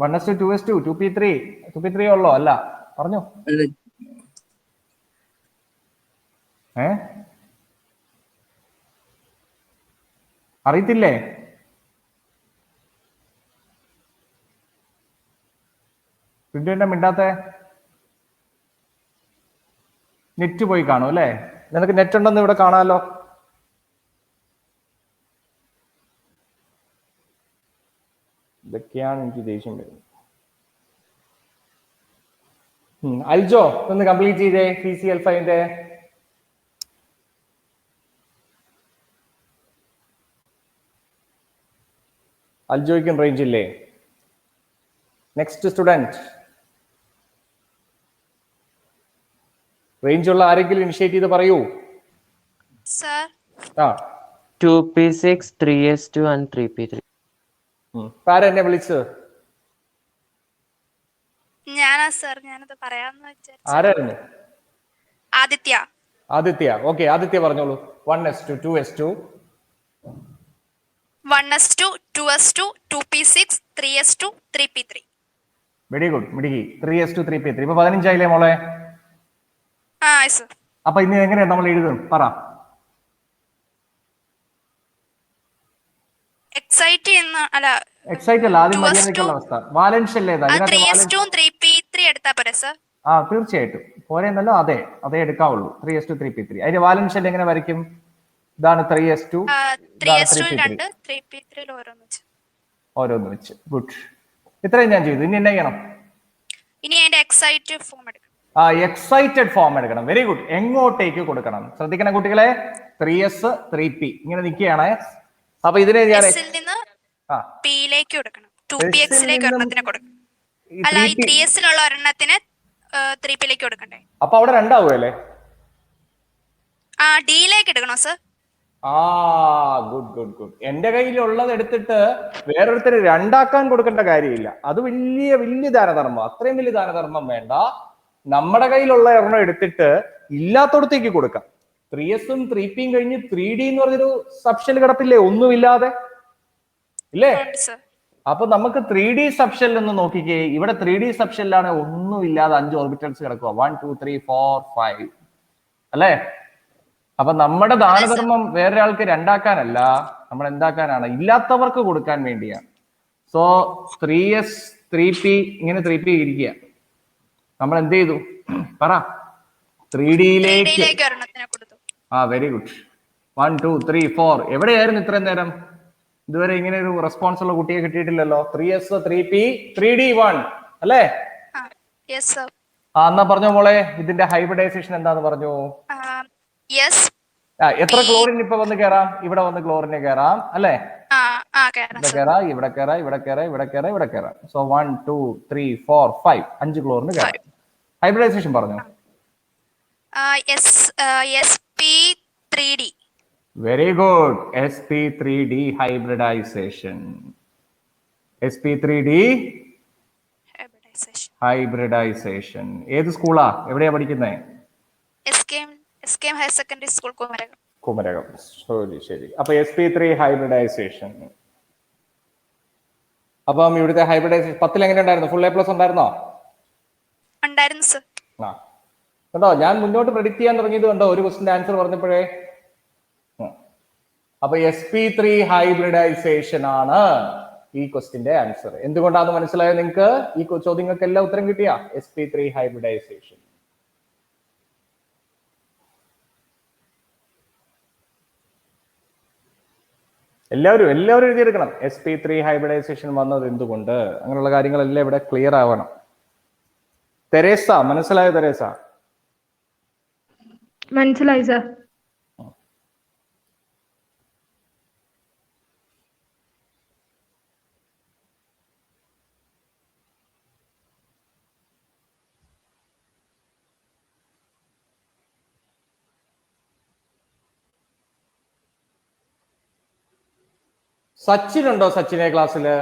1s2 2s2 2p3 ഉള്ളോ? അല്ല, പറഞ്ഞോ. അറിയത്തില്ലേ? റിൻഡോ എന്നാ മിണ്ടാത്തെ? നെറ്റ് പോയി കാണും അല്ലേ? നിനക്ക് നെറ്റ് ഉണ്ടെന്ന് ഇവിടെ കാണാമല്ലോ. ഇതൊക്കെയാണ് എനിക്ക് ദേഷ്യം വരുന്നത്. അൽജോ ഒന്ന് കംപ്ലീറ്റ് ചെയ്തേ PCl5ന്റെ. അൽജോയ്ക്കും റേഞ്ച് ഇല്ലേ? Next student. റേഞ്ച് ഉള്ള ആരെങ്കിലും ഇനിഷ്യേറ്റ് ചെയ്ത് പറയൂ. 2p6 3s2 and 3p3. ആരാ എന്നെ വിളിച്ചത്? ഞാനാ സർ, ഞാനത് പറയാന്ന് വിചാരിച്ചു. ആരായിരുന്നു? ആദിത്യ. ഓക്കെ, ആദിത്യ പറഞ്ഞോളൂ. 1s2 2s2 1s2 2s2 2p6 3s2 3p3. Very good, മിടുക്കി. 3s2 3p3. ഇപ്പൊ 15 ആയില്ലേ മോളെ? സർ. അപ്പൊ ഇന്ന് എങ്ങനെയാ നമ്മൾ എഴുതും പറ? എക്സൈറ്റ് അല്ല, ആദ്യം മര്യാദയ്ക്കുള്ള അവസ്ഥ. വാലൻസ് അല്ലേ? തീർച്ചയായിട്ടും പോരെന്നല്ലോ. അതെ എടുക്കാവുള്ളൂ. 3s2 3p3. അതിന്റെ വാലൻസ് എങ്ങനെ വരയ്ക്കും? ഇതാണ് 3s2, ഓരോന്ന് വെച്ച്. ഗുഡ്, ഇത്രയും ഞാൻ ചെയ്തു. ഇനി എന്നാ ചെയ്യണം? എക്സൈറ്റഡ് ഫോം എടുക്കണം. Very good. എങ്ങോട്ടേക്ക് കൊടുക്കണം? ശ്രദ്ധിക്കണം കുട്ടികളെ. 3s 3p ഇങ്ങനെ നിൽക്കുകയാണ്. അപ്പൊ ഇതിനെ ഞാൻ അപ്പൊ അവിടെ രണ്ടാവുമല്ലേ? ഗുഡ്. എന്റെ കയ്യിലുള്ളത് എടുത്തിട്ട് വേറൊരുത്തര് രണ്ടാക്കാൻ കൊടുക്കേണ്ട കാര്യമില്ല. അത് വലിയ ദാനധർമ്മം. അത്രയും വലിയ ദാനധർമ്മം വേണ്ട. നമ്മുടെ കയ്യിലുള്ള ഒരെണ്ണം എടുത്തിട്ട് ഇല്ലാത്തടത്തേക്ക് കൊടുക്കാം. 3s 3p കഴിഞ്ഞ് 3d എന്ന് പറഞ്ഞൊരു സബ്ഷെൽ കിടപ്പില്ലേ ഒന്നുമില്ലാതെ? ഇല്ലേ? അപ്പൊ നമുക്ക് 3d സബ്ഷെൽ ഒന്ന് നോക്കിക്കേ. ഇവിടെ 3d സബ്ഷെല്ലാണ് ഒന്നുമില്ലാതെ 5 ഓർബിറ്റൽസ് കിടക്കുക. 1 2 3 4 5 അല്ലേ? അപ്പൊ നമ്മുടെ ദാനധർമ്മം വേറൊരാൾക്ക് രണ്ടാക്കാനല്ല, നമ്മൾ എന്താക്കാനാണ്? ഇല്ലാത്തവർക്ക് കൊടുക്കാൻ വേണ്ടിയാണ്. സോ 3s 3p ഇങ്ങനെ 3p ഇരിക്കുക. നമ്മൾ എന്ത് ചെയ്തു പറ? 3dയിലേക്ക്. Very good. 1 2 3 4. എവിടെയായിരുന്നു ഇത്രയും നേരം? ഇതുവരെ ഇങ്ങനെ ഒരു റെസ്പോൺസ് ഉള്ള കുട്ടിയെ കിട്ടിയിട്ടില്ലല്ലോ. 3s 3p 3d 1 അല്ലേ? എന്നാ പറഞ്ഞോ മോളെ, ഇതിന്റെ ഹൈബ്രിഡൈസേഷൻ എന്താന്ന് പറഞ്ഞു? എത്ര ക്ലോറിൻ ഇപ്പൊ വന്ന് കയറാം? ഇവിടെ വന്ന് ക്ലോറിനെ കയറാം അല്ലേ? ഇവിടെ കയറാം. സോ 1 2 3 4 5 5 ക്ലോറിന് കയറാം. ഹൈബ്രിഡൈസേഷൻ പറഞ്ഞു. sp3d. Very good. sp3d hybridization. sp3d hybridization. ഏത് സ്കൂളാ? എവിടെയാ പഠിക്കുന്നേ? SKM higher secondary school, Kumarakom. ശരി. അപ്പൊ sp3 hybridization. അപ്പം ഇവിടുത്തെ ഹൈബ്രിഡൈസേഷൻ 10ൽ എങ്ങനെ ഉണ്ടായിരുന്നു? ഫുൾ A+ ഉണ്ടായിരുന്നോ? കണ്ടോ, ഞാൻ മുന്നോട്ട് പ്രെഡിക്റ്റ് ചെയ്യാൻ തുടങ്ങിയത് കണ്ടോ ഒരു ക്വസ്റ്റിന്റെ ആൻസർ പറഞ്ഞപ്പോഴേ. അപ്പൊ sp3 ഹൈബ്രിഡൈസേഷൻ ആണ് ഈ ക്വസ്റ്റിന്റെ ആൻസർ. എന്തുകൊണ്ടാണെന്ന് മനസ്സിലായോ നിങ്ങൾക്ക്? ഈ ചോദ്യങ്ങൾക്ക് എല്ലാം ഉത്തരം കിട്ടിയ sp3 ഹൈബ്രിഡൈസേഷൻ. എല്ലാവരും എഴുതിയെടുക്കണം. sp3 ഹൈബ്രിഡൈസേഷൻ വന്നത് എന്തുകൊണ്ട്, അങ്ങനെയുള്ള കാര്യങ്ങളെല്ലാം ഇവിടെ ക്ലിയർ ആവണം. തെരേസ മനസ്സിലായോ? തെരേസ മനസ്സിലായി സാർ. സച്ചിൻ ഉണ്ടോ? സച്ചിനെ ക്ലാസ്സില്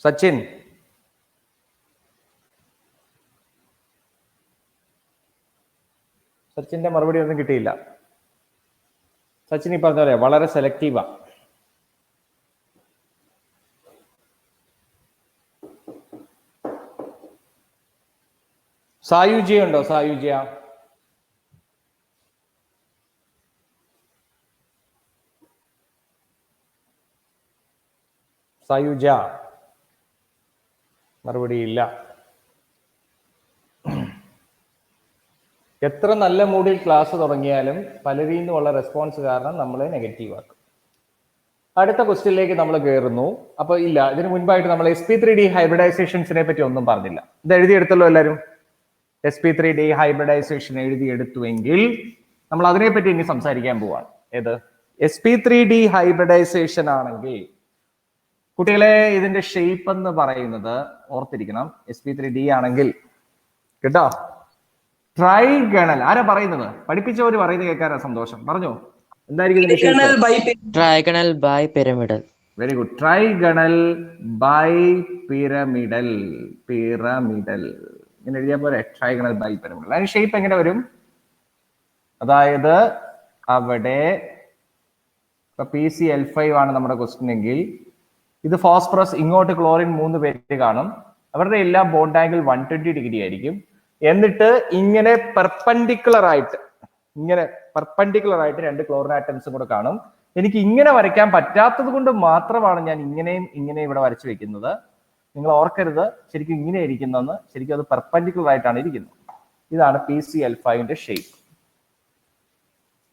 സച്ചിൻ സച്ചിന്റെ മറുപടി ഒന്നും കിട്ടിയില്ല. സച്ചിൻ ഈ പറഞ്ഞ പോലെ വളരെ സെലക്റ്റീവാ. സായുജ്യ ഉണ്ടോ? സായുജ്യ സായുജ മറുപടിയില്ല. എത്ര നല്ല മൂഡിൽ ക്ലാസ് തുടങ്ങിയാലും പലരിൽ നിന്നുമുള്ള റെസ്പോൺസ് കാരണം നമ്മളെ നെഗറ്റീവ് ആക്കും. അടുത്ത ക്വസ്റ്റ്യനിലേക്ക് നമ്മൾ കയറുന്നു. അപ്പൊ ഇല്ല, ഇതിനു മുൻപായിട്ട് നമ്മൾ sp3d ഹൈബ്രിഡൈസേഷൻസിനെ പറ്റി ഒന്നും പറഞ്ഞില്ല. ഇത് എഴുതിയെടുത്തല്ലോ എല്ലാവരും? sp3d ഹൈബ്രിഡൈസേഷൻ എഴുതിയെടുത്തുവെങ്കിൽ നമ്മൾ അതിനെപ്പറ്റി ഇനി സംസാരിക്കാൻ പോവാണ്. ഏത് sp3d ഹൈബ്രിഡൈസേഷൻ ആണെങ്കിൽ കുട്ടികളെ ഇതിന്റെ ഷേപ്പ് എന്ന് പറയുന്നത് ഓർത്തിരിക്കണം. sp3d ആണെങ്കിൽ കേട്ടോ, ട്രൈഗണൽ. ആരാ പറയുന്നത്? പഠിപ്പിച്ചവര് പറയുന്നത് കേൾക്കാനാ സന്തോഷം. പറഞ്ഞോ, എന്തായിരിക്കും? Trigonal bipyramidal. Very good. Trigonal bipyramidal. Pyramidal ഇങ്ങനെ എഴുതിയാൽ പോരെ? Trigonal bipyramidal. അതിന് ഷേപ്പ് എങ്ങനെ വരും? അതായത് അവിടെ ഇപ്പൊ PCl5 ആണ് നമ്മുടെ ക്വസ്റ്റ്യൻ എങ്കിൽ ഇത് ഫോസ്ഫറസ്, ഇങ്ങോട്ട് ക്ലോറിൻ 3 പേര് കാണും. അവരുടെ എല്ലാം ബോണ്ട് ആംഗിൾ 120 ഡിഗ്രി ആയിരിക്കും. എന്നിട്ട് ഇങ്ങനെ പെർപെൻഡിക്കുലർ ആയിട്ട് 2 ക്ലോറിൻ ആറ്റംസും കൂടെ കാണും. എനിക്ക് ഇങ്ങനെ വരയ്ക്കാൻ പറ്റാത്തത് കൊണ്ട് മാത്രമാണ് ഞാൻ ഇങ്ങനെ ഇവിടെ വരച്ചു വെക്കുന്നത്. നിങ്ങൾ ഓർക്കരുത് ശരിക്കും ഇങ്ങനെ ഇരിക്കുന്നതെന്ന്. ശരിക്കും അത് പെർപെൻഡിക്കുലർ ആയിട്ടാണ് ഇരിക്കുന്നത്. ഇതാണ് PCl5ന്റെ shape.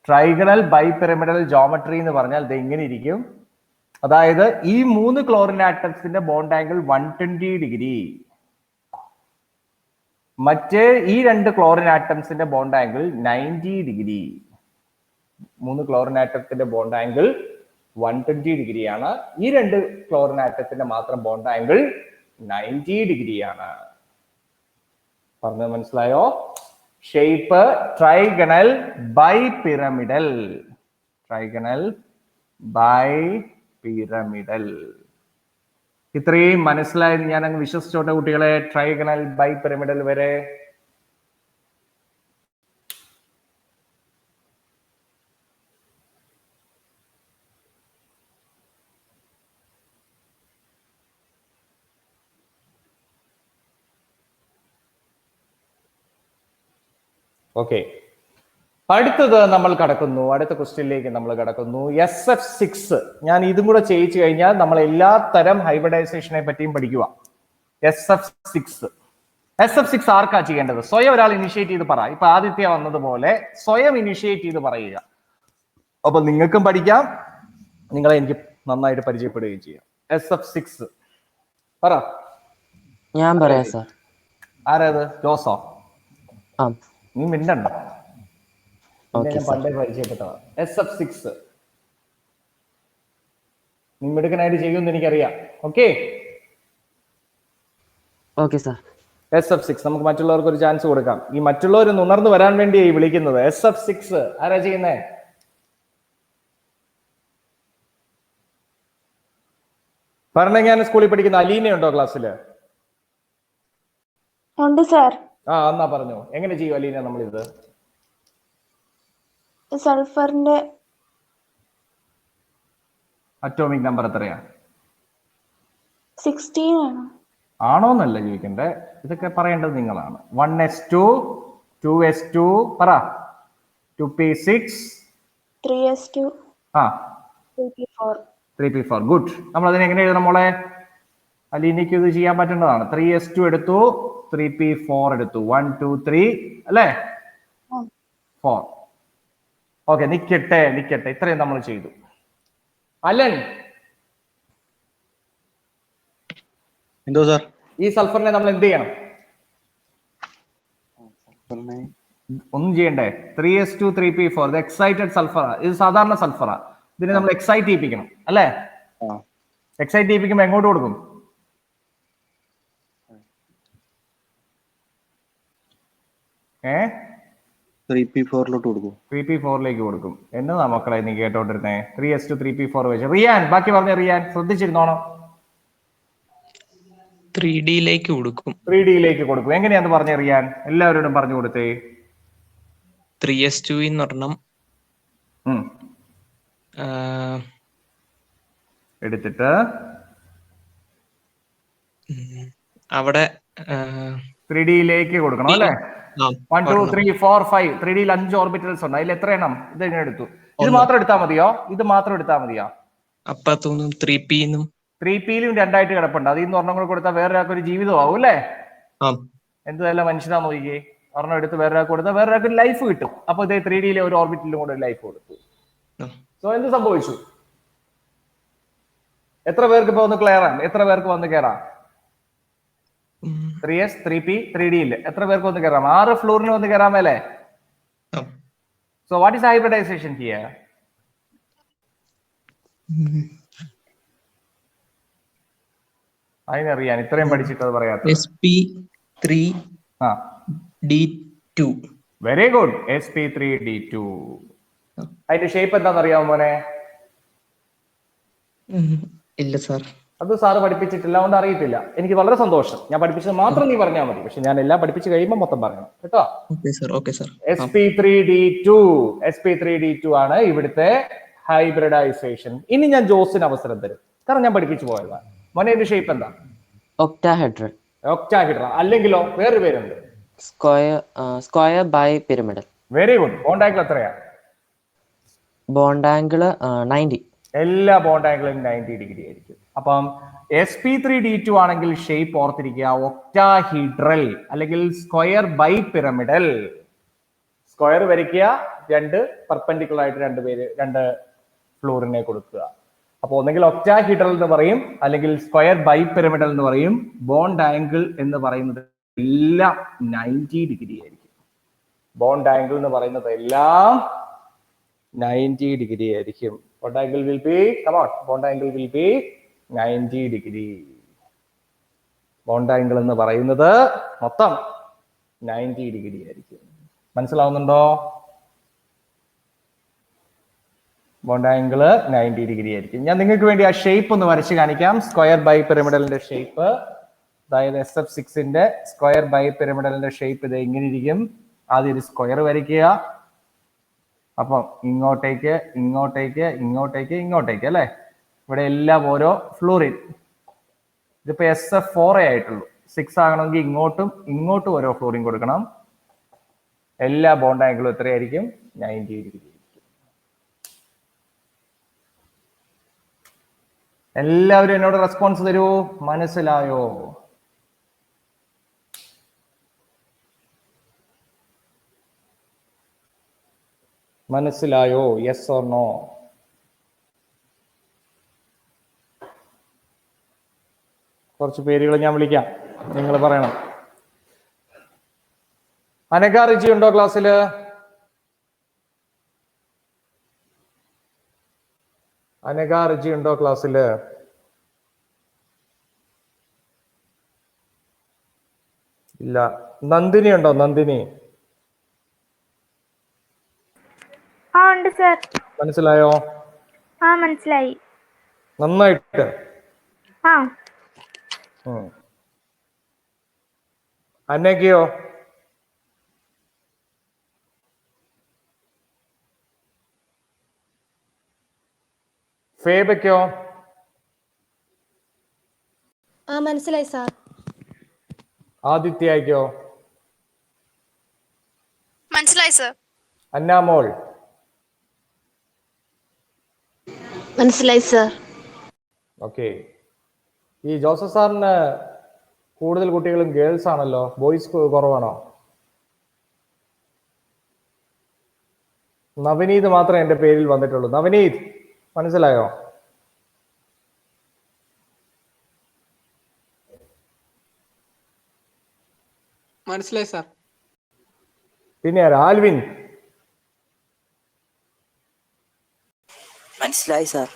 Trigonal bipyramidal geometry എന്ന് പറഞ്ഞാൽ ഇത് എങ്ങനെ ഇരിക്കും? അതായത് ഈ 3 ക്ലോറിൻ ആറ്റംസിന്റെ ബോണ്ട് ആംഗിൾ 120 ഡിഗ്രി, മറ്റേ ഈ 2 ക്ലോറിൻ ആറ്റംസിന്റെ ബോണ്ട് ആംഗിൾ 90 ഡിഗ്രി. 3 ക്ലോറിൻ ആറ്റത്തിന്റെ ബോണ്ട് ആംഗിൾ 120 ഡിഗ്രിയാണ്. ഈ 2 ക്ലോറിൻ ആറ്റത്തിന്റെ മാത്രം ബോണ്ട് ആംഗിൾ 90 ഡിഗ്രിയാണ്. പറഞ്ഞത് മനസ്സിലായോ? Shape trigonal bipyramidal. Trigonal bipyramidal. ഇത്രയും മനസ്സിലായത് ഞാൻ അങ്ങ് വിശ്വസിച്ചോട്ടെ കുട്ടികളെ? ട്രൈഗണൽ ബൈ പിരമിഡൽ വരെ. ഓക്കെ, അടുത്തത് നമ്മൾ കടക്കുന്നു. അടുത്ത ക്വസ്റ്റ്യനിലേക്ക് നമ്മൾ കടക്കുന്നു. SF6. ഞാൻ ഇതും കൂടെ ചെയ്യിച്ചു കഴിഞ്ഞാൽ നമ്മൾ എല്ലാ തരം ഹൈബ്രിഡൈസേഷനെ പറ്റിയും പഠിക്കുക. SF6 ആർക്കാ ചെയ്യേണ്ടത്? സ്വയം ഒരാൾ ഇനിഷ്യേറ്റ് ചെയ്ത് പറ. ഇപ്പൊ ആദിത്യ വന്നതുപോലെ സ്വയം ഇനിഷ്യേറ്റ് ചെയ്ത് പറയുക. അപ്പൊ നിങ്ങൾക്കും പഠിക്കാം, നിങ്ങളെ എനിക്ക് നന്നായിട്ട് പരിചയപ്പെടുകയും ചെയ്യാം. SF6 പറ. ഞാൻ പറയാം സാർ. ആരത്? ജോസോ? നീ മിണ്ടണ്ട, ഞാൻ പണ്ടേ പരിചയപ്പെട്ടതാ. SF6 നീ മിടുക്കനായിട്ട് ചെയ്യുമെന്ന് എനിക്കറിയാം. Okay sir. SF6 നമുക്ക് മറ്റുള്ളവർക്ക് ഒരു ചാൻസ് കൊടുക്കാം. ഈ മറ്റുള്ളവരൊന്ന് ഉണർന്നു വരാൻ വേണ്ടിയായി വിളിക്കുന്നത്. SF6 ആരാ ചെയ്യുന്നേ? ഭരണജ്ഞാന സ്കൂളിൽ പഠിക്കുന്ന അലീനയുണ്ടോ ക്ലാസ്സില്? ഉണ്ട് സാർ. എന്നാ പറഞ്ഞോ, എങ്ങനെ ചെയ്യും അലീന നമ്മളിത്? സൾഫറിന്റെ അറ്റോമിക് നമ്പർ എത്രയാ? 16 ആണ്. ആണോന്നല്ല ചോദിക്കണ്ടേ, ഇതൊക്കെ പറയേണ്ടത് നിങ്ങളാണ്. 1s2 2s2 പറ, 2p6 3s2 ആ 3p4. 3p4 good. നമ്മൾ അതിനെ എങ്ങനെ എഴുതണം മോളെ? അലീനയ്ക്ക് ഇത് ചെയ്യാൻ പറ്റുന്നതാണ്. 3s2 എടുത്തു, 3p4 എടുത്തു. 1 2 3 അല്ലേ? 4. ഓക്കെ, നിക്കട്ടെ. ഇത്രയും നമ്മൾ ചെയ്തു. അലൻ, എന്തോ സാർ? ഈ സൾഫറിനെ നമ്മൾ എന്ത് ചെയ്യണം? ഒന്നും ചെയ്യണ്ടേ? 3s2 3p4 ഇത് എക്സൈറ്റഡ് സൾഫറാ. ഇത് സാധാരണ സൾഫറാ. ഇതിനെ നമ്മൾ എക്സൈറ്റ് ചെയ്യിപ്പിക്കണം അല്ലേ? എക്സൈറ്റ് ചെയ്യിപ്പിക്കുമ്പോൾ എങ്ങോട്ട് കൊടുക്കും? ഏ 3p4 കൊടുക്കും. 3p4 കൊടുക്കും. എന്നതാ മക്കളെ നീ കേട്ടോണ്ടിരുന്നേ? 3s2 3p4 വെച്ച്. റിയാൻ, ബാക്കി പറഞ്ഞ റിയാൻ ശ്രദ്ധിച്ചിരുന്നോണം. 3D കൊടുക്കും. 3D കൊടുക്കും. എങ്ങനെയാന്ന് പറഞ്ഞ റിയാൻ? എല്ലാവരോടും പറഞ്ഞു കൊടുത്തേ. 3s2 ഒരെണ്ണം എടുത്തിട്ട് അവിടെ 3D കൊടുക്കണം അല്ലേ? 1 2 3 4 5 3D 5 ഓർബിറ്റൽസ് ഉണ്ട്. അതിൽ എത്ര എണ്ണം? ഇത് എങ്ങനെ എടുത്തു? ഇത് മാത്രം എടുത്താൽ മതിയോ? അപ്പത്തൊന്നും 3p 3pയിലും രണ്ടായിട്ട് കിടപ്പുണ്ട്. അതിൽ നിന്ന് ഒരെണ്ണം കൂടെ കൊടുത്താൽ വേറൊരാൾക്ക് ഒരു ജീവിതമാവും അല്ലേ? എന്തെല്ലാം മനുഷ്യനാ നോക്കിയേ. ഒരെണ്ണം എടുത്ത് വേറൊരാൾക്ക് കൊടുത്താൽ വേറൊരാൾക്ക് ലൈഫ് കിട്ടും. അപ്പൊ ഇതേ 3Dയിലെ ഒരു ഓർബിറ്റലിലും കൂടെ ലൈഫ് കൊടുത്തു. സോ എന്ത് സംഭവിച്ചു? എത്ര പേർക്ക് ഇപ്പൊ ഒന്ന് ക്ലിയർ ആണ്? എത്ര പേർക്ക് വന്ന് കയറാം? 3s 3p 3Dയിൽ എത്ര പേർക്ക് വന്ന് കയറാം? 6 ഫ്ലോറിന് വന്ന് കയറാമല്ലേ? So what is hybridization here? അതിനറിയാൻ ഇത്രയും പഠിച്ചിട്ട് അത് പറയാത്ത. sp3d2. Very good. sp3d2. അതിന്റെ ഷേപ്പ് എന്താണെന്ന് അറിയാമോ മോനെ? ഇല്ല സാർ, അത് സാറ് പഠിപ്പിച്ചിട്ടില്ല, അതുകൊണ്ട് അറിയത്തില്ല. എനിക്ക് വളരെ സന്തോഷം. ഞാൻ പഠിപ്പിച്ചത് മാത്രം നീ പറഞ്ഞാൽ മതി. പക്ഷെ ഞാൻ എല്ലാം പഠിപ്പിച്ച് കഴിയുമ്പോൾ മൊത്തം പറയണം കേട്ടോ. sp3d2 ആണ് ഇവിടുത്തെ ഹൈബ്രിഡൈസേഷൻ. ഇനി ഞാൻ ജോസിന് അവസരം തരും, കാരണം ഞാൻ പഠിപ്പിച്ചു പോയതാണ്. മോനെ ഇതിന്റെ ഷേപ്പ് എന്താ? ഒക്ടാഹെഡ്രൽ. അല്ലെങ്കിലോ വേറൊരു പേരുണ്ട്, square bipyramidal. Very good. Bond angle എത്രയാ? Bond angle 90. എല്ലാ ബോണ്ട് ആംഗിളും 90 ഡിഗ്രി ആയിരിക്കും. അപ്പം sp3d2 ആണെങ്കിൽ ഷേപ്പ് ഓർത്തിരിക്കുക, ഒക്ടാഹീഡ്രൽ അല്ലെങ്കിൽ സ്ക്വയർ ബൈ പിരമിഡൽ. സ്ക്വയർ വരയ്ക്കുക, രണ്ട് പെർപെൻഡിക്കുലർ ആയിട്ട് രണ്ട് ഫ്ലോറിനെ കൊടുക്കുക. അപ്പൊ ഒന്നെങ്കിൽ ഒക്ടാഹീഡ്രൽ എന്ന് പറയും, അല്ലെങ്കിൽ സ്ക്വയർ ബൈ പിരമിഡൽ എന്ന് പറയും. ബോണ്ട് ആംഗിൾ എന്ന് പറയുന്നത് എല്ലാം 90 ഡിഗ്രി ആയിരിക്കും. ബോണ്ട് ആംഗിൾ എന്ന് പറയുന്നത് എല്ലാം 90 ഡിഗ്രി ആയിരിക്കും. Bond angle will be, come on, bond angle will be 90 degree. Bond angle എന്ന് പറയുന്നത് മൊത്തം 90 ഡിഗ്രി ആയിരിക്കും. മനസ്സിലാവുന്നുണ്ടോ? ബോണ്ട് ആംഗിൾ 90 ഡിഗ്രി ആയിരിക്കും. ഞാൻ നിങ്ങൾക്ക് വേണ്ടി ആ ഷേപ്പ് ഒന്ന് വരച്ച് കാണിക്കാം. സ്ക്വയർ ബൈ പിരമിഡലിന്റെ ഷേപ്പ്, അതായത് SF6ന്റെ സ്ക്വയർ ബൈ പിരമിഡലിന്റെ ഷേപ്പ് ഇത് എങ്ങനെ ഇരിക്കും? ആദ്യം ഒരു സ്ക്വയർ വരയ്ക്കുക. അപ്പം ഇങ്ങോട്ടേക്ക് അല്ലെ? ഇവിടെ എല്ലാം ഓരോ ഫ്ലോറിൻ. ഇതിപ്പോ SF4 ആയിട്ടുള്ളൂ. 6 ആകണമെങ്കിൽ ഇങ്ങോട്ടും ഓരോ ഫ്ലോറിൻ കൊടുക്കണം. എല്ലാ ബോണ്ട് ആംഗിളും എത്രയായിരിക്കും? 90 ഡിഗ്രി ആയിരിക്കും. എല്ലാവരും എന്നോട് റെസ്പോൺസ് തരൂ. മനസ്സിലായോ? മനസ്സിലായോ? Yes or no? കുറച്ച് പേരുകൾ ഞാൻ വിളിക്കാം, നിങ്ങൾ പറയണം. അനഘ റിജി ഉണ്ടോ ക്ലാസ്സില്? അനഘ റിജി ഉണ്ടോ ക്ലാസ്സില്? ഇല്ല. നന്ദിനി ഉണ്ടോ? നന്ദിനി ഉണ്ട് സർ. മനസ്സിലായോ? മനസ്സിലായി. നന്നായിട്ട്. അന്നയ്ക്കോ? ഫേബയ്ക്കോ? മനസ്സിലായി സാർ. ആദിത്യയ്ക്കോ? മനസ്സിലായി സർ. അന്നാമോൾ? മനസ്സിലായി സർ. ഓക്കെ. ഈ ജോസഫ് സാറിന് കൂടുതൽ കുട്ടികളും ഗേൾസ് ആണല്ലോ, ബോയ്സ് കുറവാണോ? നവനീത് മാത്രമേ എൻ്റെ പേരിൽ വന്നിട്ടുള്ളൂ. നവനീത് മനസ്സിലായോ? മനസ്സിലായി സാർ. പിന്നെ ആരാ? ആൽവിൻ മനസ്സിലായി സാർ.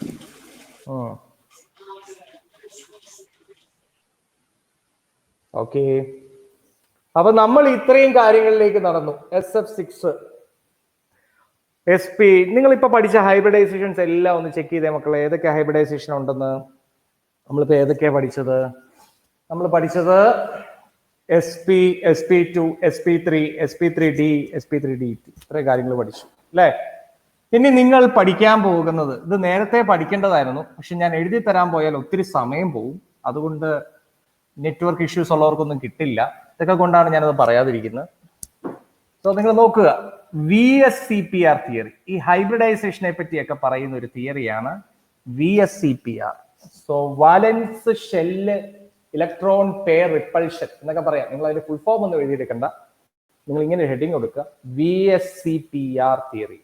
ഓക്കെ. അപ്പൊ നമ്മൾ ഇത്രയും കാര്യങ്ങളിലേക്ക് നടന്നു. SF6, SP. നിങ്ങൾ ഇപ്പൊ പഠിച്ച ഹൈബ്രിഡൈസേഷൻസ് എല്ലാം ഒന്ന് ചെക്ക് ചെയ്തേ മക്കളെ. ഏതൊക്കെ ഹൈബ്രിഡൈസേഷൻ ഉണ്ടെന്ന് നമ്മളിപ്പോ ഏതൊക്കെയാ പഠിച്ചത്? നമ്മൾ പഠിച്ചത് SP, SP2, SP3, SP3D, SP3D. ഇത്രയും കാര്യങ്ങൾ പഠിച്ചു അല്ലേ? ഇനി നിങ്ങൾ പഠിക്കാൻ പോകുന്നത്, ഇത് നേരത്തെ പഠിക്കേണ്ടതായിരുന്നു, പക്ഷെ ഞാൻ എഴുതി തരാൻ പോയാൽ ഒത്തിരി സമയം പോകും. അതുകൊണ്ട് നെറ്റ്വർക്ക് ഇഷ്യൂസ് ഉള്ളവർക്കൊന്നും കിട്ടില്ല. ഇതൊക്കെ കൊണ്ടാണ് ഞാനത് പറയാതിരിക്കുന്നത്. സോ നിങ്ങൾ നോക്കുക, VSCPR തിയറി. ഈ ഹൈബ്രിഡൈസേഷനെ പറ്റിയൊക്കെ പറയുന്ന ഒരു തിയറിയാണ് VSCPR. So valence shell electron pair repulsion എന്നൊക്കെ പറയാം. നിങ്ങൾ അതിന്റെ ഫുൾ ഫോം ഒന്നും എഴുതിയെടുക്കണ്ട, നിങ്ങൾ ഇങ്ങനെ ഹെഡിങ് കൊടുക്കുക, VSCPR തിയറി.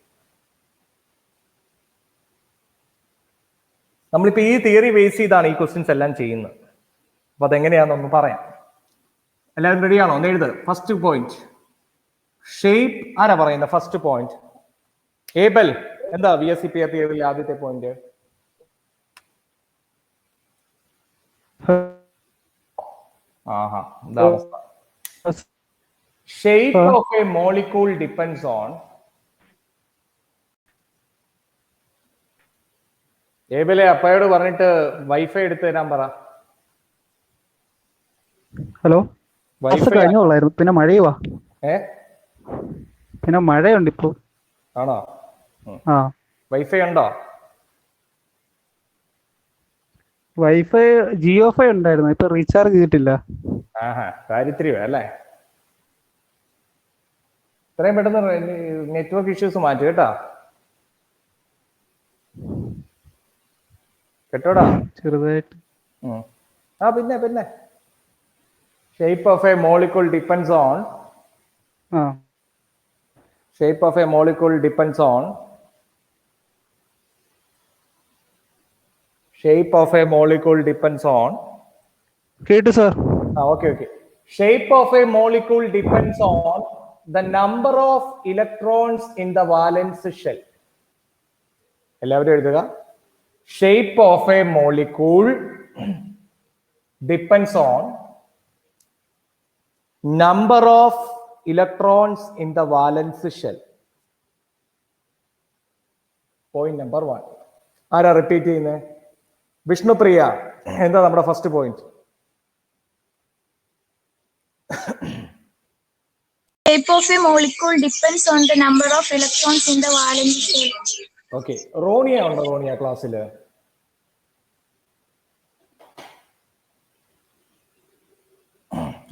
നമ്മളിപ്പോ ഈ തിയറി ബേസ് ചെയ്താണ് ഈ ക്വസ്റ്റ്യൻസ് എല്ലാം ചെയ്യുന്നത്. അപ്പൊ അതെങ്ങനെയാണെന്നൊന്ന് പറയാം. എല്ലാവരും റെഡിയാണോ? ഒന്ന് എഴുത്. First point shape. ആരാ പറയുന്നത് ഫസ്റ്റ് പോയിന്റ്? ഏബൽ. എന്താ VSCPR തിയറിയിലെ ആദ്യത്തെ പോയിന്റ്? ആഹാ, എന്താ അവസ്ഥ? Shape of a molecule depends on. ഏബലെ അപ്പയോട് പറഞ്ഞിട്ട് വൈഫൈ എടുത്തു തരാൻ പറ. ഹലോ, കഴിഞ്ഞോളായിരുന്നു. പിന്നെ മഴയുവാ. പിന്നെ മഴയുണ്ട് ഇപ്പോ. ആണോ? ആ, വൈഫൈ ഉണ്ടോ? വൈഫൈ ജിയോ ഫൈ ഉണ്ടായിരുന്നു, ഇപ്പൊ റീചാർജ് ചെയ്തിട്ടില്ല. ആഹാ, കാര്യത്തിരി അല്ലേ? ഇത്രയും പെട്ടെന്ന് നെറ്റ്വർക്ക് ഇഷ്യൂസ് മാറ്റി കേട്ടാ. കേട്ടോടാ? ചെറുതായിട്ട്. പിന്നെ shape of a molecule depends on. Shape of a molecule depends on. Shape of a molecule depends on. കേട്ടു sir. Okay. Shape of a molecule depends on the number of electrons in the valence shell. എല്ലാവരും എഴുതുക. Shape of a molecule depends on number of electrons in the valence shell. Point number 1. ആരാ repeat ചെയ്യുന്നത്? വിഷ്ണുപ്രിയ. എന്താ നമ്മുടെ first point? Shape of a molecule depends on the number of electrons in the valence shell. Okay. Roniya ഉണ്ടോ? റോണിയ ക്ലാസ്സില്?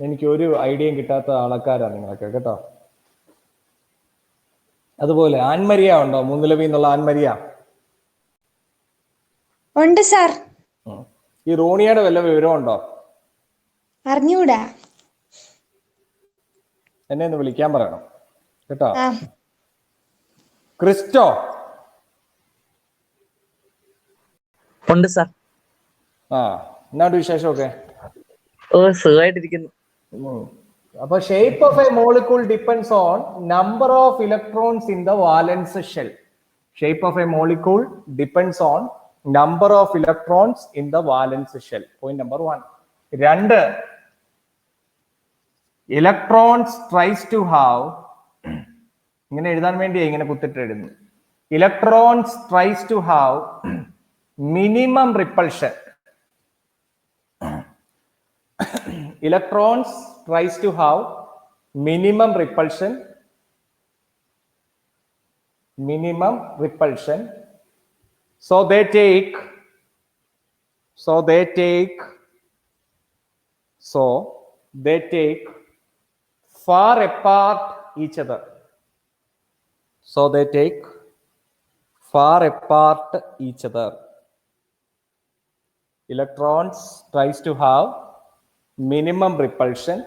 എനിക്ക് ഒരു ഐഡിയയും കിട്ടാത്ത ആൾക്കാരാണ് നിങ്ങളൊക്കെ കേട്ടോ. അതുപോലെ ആൻമരിയ ഉണ്ടോ? മുന്നിലവി എന്നുള്ള ആൻമരിയ ഉണ്ട് സാർ. ഈ റോണിയുടെ വല്ല വിവരം ഉണ്ടോ? അറിഞ്ഞൂടാ. എന്നെ ഒന്ന് വിളിക്കാൻ പറയണം കേട്ടോ. ക്രിസ്റ്റോ ഉണ്ട് സാർ. എന്നാണ്ട് വിശേഷമൊക്കെ? ഓ, സുഖമായിട്ടിരിക്കുന്നു. അപ്പൊ shape of a molecule depends on number of electrons in the valence shell. Shape of a molecule depends on number of electrons in the valence shell. Point number 1. 2, electrons tries to have. ഇങ്ങനെ എഴുതാൻ വേണ്ടിയാ ഇങ്ങനെ കുത്തിട്ട് എഴുതുന്നു. Electrons tries to have minimum repulsion. Electrons tries to have minimum repulsion. So they take far apart each other. So they take far apart each other. Electrons tries to have minimum repulsion,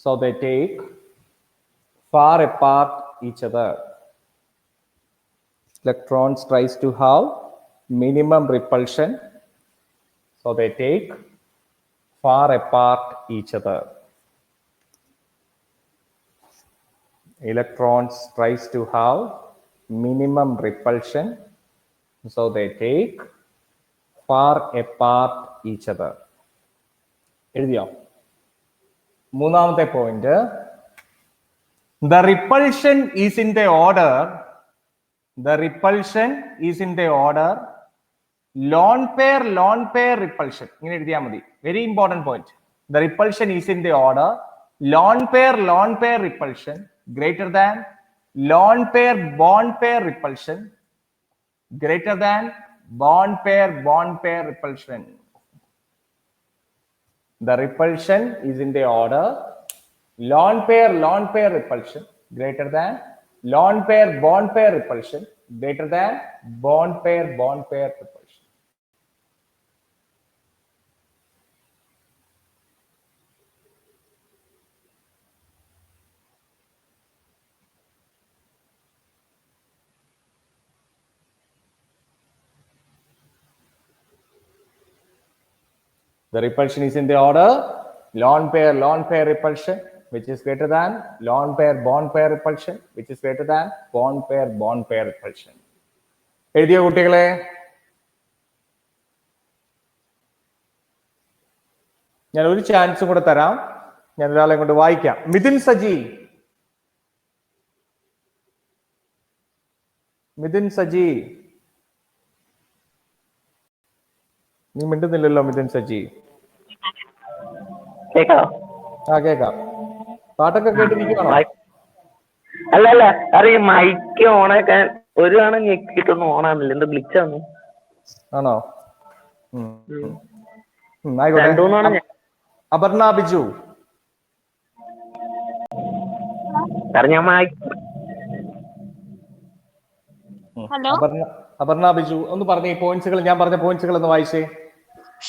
so they take far apart each other. Electrons tries to have minimum repulsion, so they take far apart each other. Electrons tries to have minimum repulsion, so they take far apart each other. എഴുതിയോ? മൂന്നാമത്തെ point, the repulsion is in the order lone pair repulsion. ഇങ്ങനെ എഴുതിയാൽ മതി. Very important point. The repulsion is in the order lone pair repulsion greater than lone pair repulsion greater than bond pair repulsion. The repulsion is in the order lone pair repulsion greater than lone pair repulsion greater than bond pair repulsion. The repulsion is in the order lone pair repulsion, which is greater than lone pair repulsion, which is greater than bond pair repulsion. എഴുതിയ കുട്ടികളെ? ഞാൻ ഒരു ചാൻസും കൂടെ തരാം. ഞാൻ ഒരാളെ കൊണ്ട് വായിക്കാം. മിഥുൻ സജി, നീ മിണ്ടുന്നില്ലല്ലോ മിഥുൻ സജി. കേക്കാം. പാട്ടൊക്കെ കേട്ടിരിക്കുകയാണോ? അല്ല അറിയാം, മൈക്ക് ഓണാക്കാൻ ഒരു തവണ ഞെക്കിട്ടൊന്നും ഓണാകുന്നില്ല. എന്താ ഗ്ലിച്ചാണ്? ആണോ? ആയിക്കോട്ടെ. അപർണ ബിജു, അപർണ ബിജു ഒന്ന് പറഞ്ഞ ഈ പോയിന്റ്സുകൾ, ഞാൻ പറഞ്ഞ പോയിന്റ്സുകൾ ഒന്ന് വായിച്ചേ.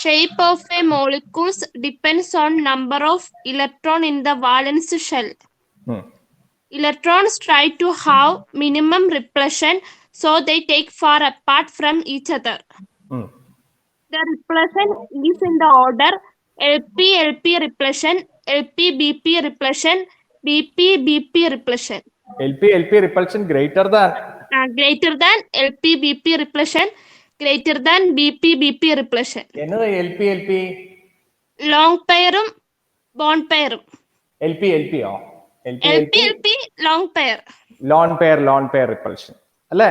Shape of a molecule depends on number of electrons in the valence shell. Electrons try to have minimum repulsion, so they take far apart from each other. The repulsion is in the order LP repulsion, LP-BP repulsion, BP-BP repulsion. LP repulsion greater than LP-BP repulsion greater than BP-BP repulsion. என்னது LP? Long pair-ഉം bond pair-ഉം. LP long pair repulsion അല്ലേ?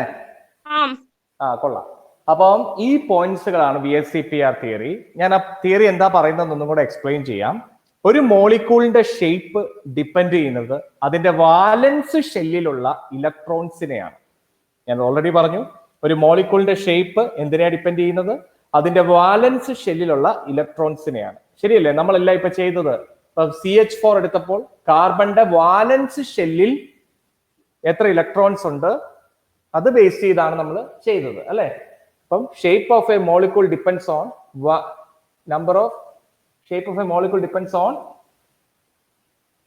കൊള്ളാം. അപ്പം ഈ പോയിന്റ്സുകളാണ് VSEPR theory. ഞാൻ ആ theory എന്താ പറയുന്നതെന്നൊന്നും കൂടെ explain ചെയ്യാം. ഒരു മോളിക്യൂളിന്റെ ഷേപ്പ് ഡിപ്പെൻഡ് ചെയ്യുന്നത് അതിന്റെ വാലൻസ് ഷെല്ലിലുള്ള ഇലക്ട്രോൺസിനെയാണ്. ഞാൻ ഓൾറെഡി പറഞ്ഞു, ഒരു മോളിക്യൂളിന്റെ ഷേപ്പ് എന്തിനാ ഡിപ്പെൻഡ് ചെയ്യുന്നത്? അതിന്റെ വാലൻസ് ഷെല്ലിലുള്ള ഇലക്ട്രോൺസിനെയാണ്. ശരിയല്ലേ? നമ്മളെല്ലാം ഇപ്പൊ ചെയ്തത്, ഇപ്പൊ CH4 എടുത്തപ്പോൾ കാർബണിന്റെ വാലൻസ് ഷെല്ലിൽ എത്ര ഇലക്ട്രോൺസ് ഉണ്ട് അത് ബേസ് ചെയ്താണ് നമ്മൾ ചെയ്തത് അല്ലെ? അപ്പം shape of a molecule depends on shape of a molecule depends on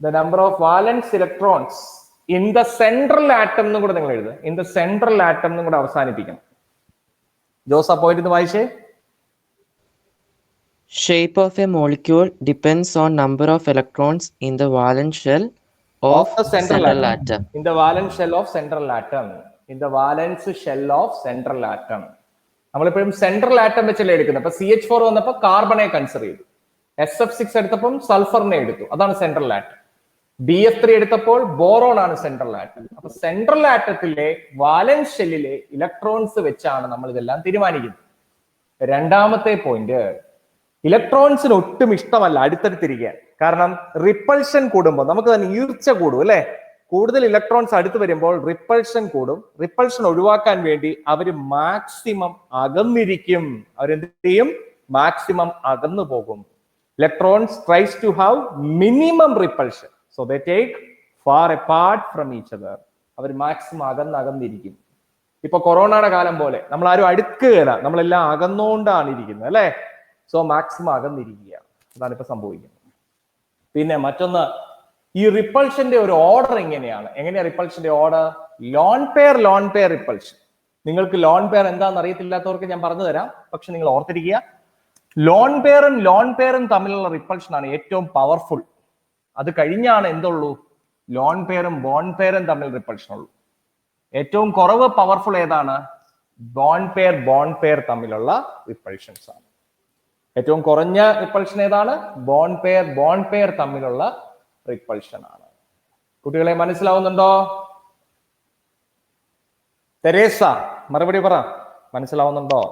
the number of valence electrons in the central atom എന്നും കൂടെ നിങ്ങൾ എഴുതുക. in the central atom എന്നും കൂടെ അവസാനിപ്പിക്കണം. ജോസ് ആ പോയിന്റ് ഒന്ന് വായിച്ചേ. Shape of a molecule depends on number of electrons in the valence shell of the central atom. In the valence shell of central atom. In the valence shell of central atom. നമ്മളിപ്പോഴും central atom വെച്ചല്ലേ എടുക്കുന്നത്. അപ്പൊ CH4 വന്നപ്പോൾ കാർബണെ consider ചെയ്തു. SF6 എടുത്തപ്പം സൾഫറിനെ എടുത്തു. അതാണ് central atom. BF3 എടുത്തപ്പോൾ boron ആണ് സെൻട്രൽ ആറ്റം. അപ്പൊ സെൻട്രൽ ആറ്റത്തിലെ വാലൻസ് ഷെല്ലിലെ ഇലക്ട്രോൺസ് വെച്ചാണ് നമ്മൾ ഇതെല്ലാം തീരുമാനിക്കുന്നത്. രണ്ടാമത്തെ പോയിന്റ്, ഇലക്ട്രോൺസിന് ഒട്ടും ഇഷ്ടമല്ല അടുത്തടുത്തിരിക്കാൻ. കാരണം റിപ്പൾഷൻ കൂടുമ്പോൾ നമുക്ക് തന്നെ ഈർച്ച കൂടും അല്ലെ? കൂടുതൽ ഇലക്ട്രോൺസ് അടുത്ത് വരുമ്പോൾ റിപ്പൾഷൻ കൂടും. റിപ്പൾഷൻ ഒഴിവാക്കാൻ വേണ്ടി അവർ മാക്സിമം അകന്നിരിക്കും. അവരെന്ത് ചെയ്യും? മാക്സിമം അകന്നു പോകും. Electrons tries to have minimum repulsion, so they take far apart from each other. അവർ മാക്സിമം അകന്നിരിക്കും. ഇപ്പൊ കൊറോണയുടെ കാലം പോലെ നമ്മൾ ആരും അടുക്കുകയില്ല, നമ്മളെല്ലാം അകന്നുകൊണ്ടാണ് ഇരിക്കുന്നത് അല്ലെ. സോ മാക്സിമം അകന്നിരിക്കുക, അതാണ് ഇപ്പൊ സംഭവിക്കുന്നത്. പിന്നെ മറ്റൊന്ന്, ഈ റിപ്പൾഷന്റെ ഒരു ഓർഡർ എങ്ങനെയാ റിപ്പൾഷന്റെ ഓർഡർ? Lone pair repulsion. നിങ്ങൾക്ക് ലോൺ പെയർ എന്താണെന്ന് അറിയത്തില്ലാത്തവർക്ക് ഞാൻ പറഞ്ഞു തരാം, പക്ഷെ നിങ്ങൾ ഓർത്തിരിക്കുക, ലോൺ പെയറും തമ്മിലുള്ള റിപ്പൾഷൻ ആണ് ഏറ്റവും പവർഫുൾ. അത് കഴിഞ്ഞാണ് എന്തുള്ളൂ, ലോൺ പെയറും ബോണ്ട് പെയറും തമ്മിൽ റിപ്പൾഷൻ ഉള്ളൂ. ഏറ്റവും കുറവ് പവർഫുൾ ഏതാണ്? ബോണ്ട് പെയർ തമ്മിലുള്ള റിപ്പൾഷൻസ് ആണ്. ഏറ്റവും കുറഞ്ഞ റിപ്പൾഷൻ ഏതാണ്? ബോണ്ട് പെയർ തമ്മിലുള്ള റിപ്പൾഷൻ ആണ്. കുട്ടികളെ മനസ്സിലാവുന്നുണ്ടോ? തെരേസ മറുപടി പറ, മനസ്സിലാവുന്നുണ്ടോ?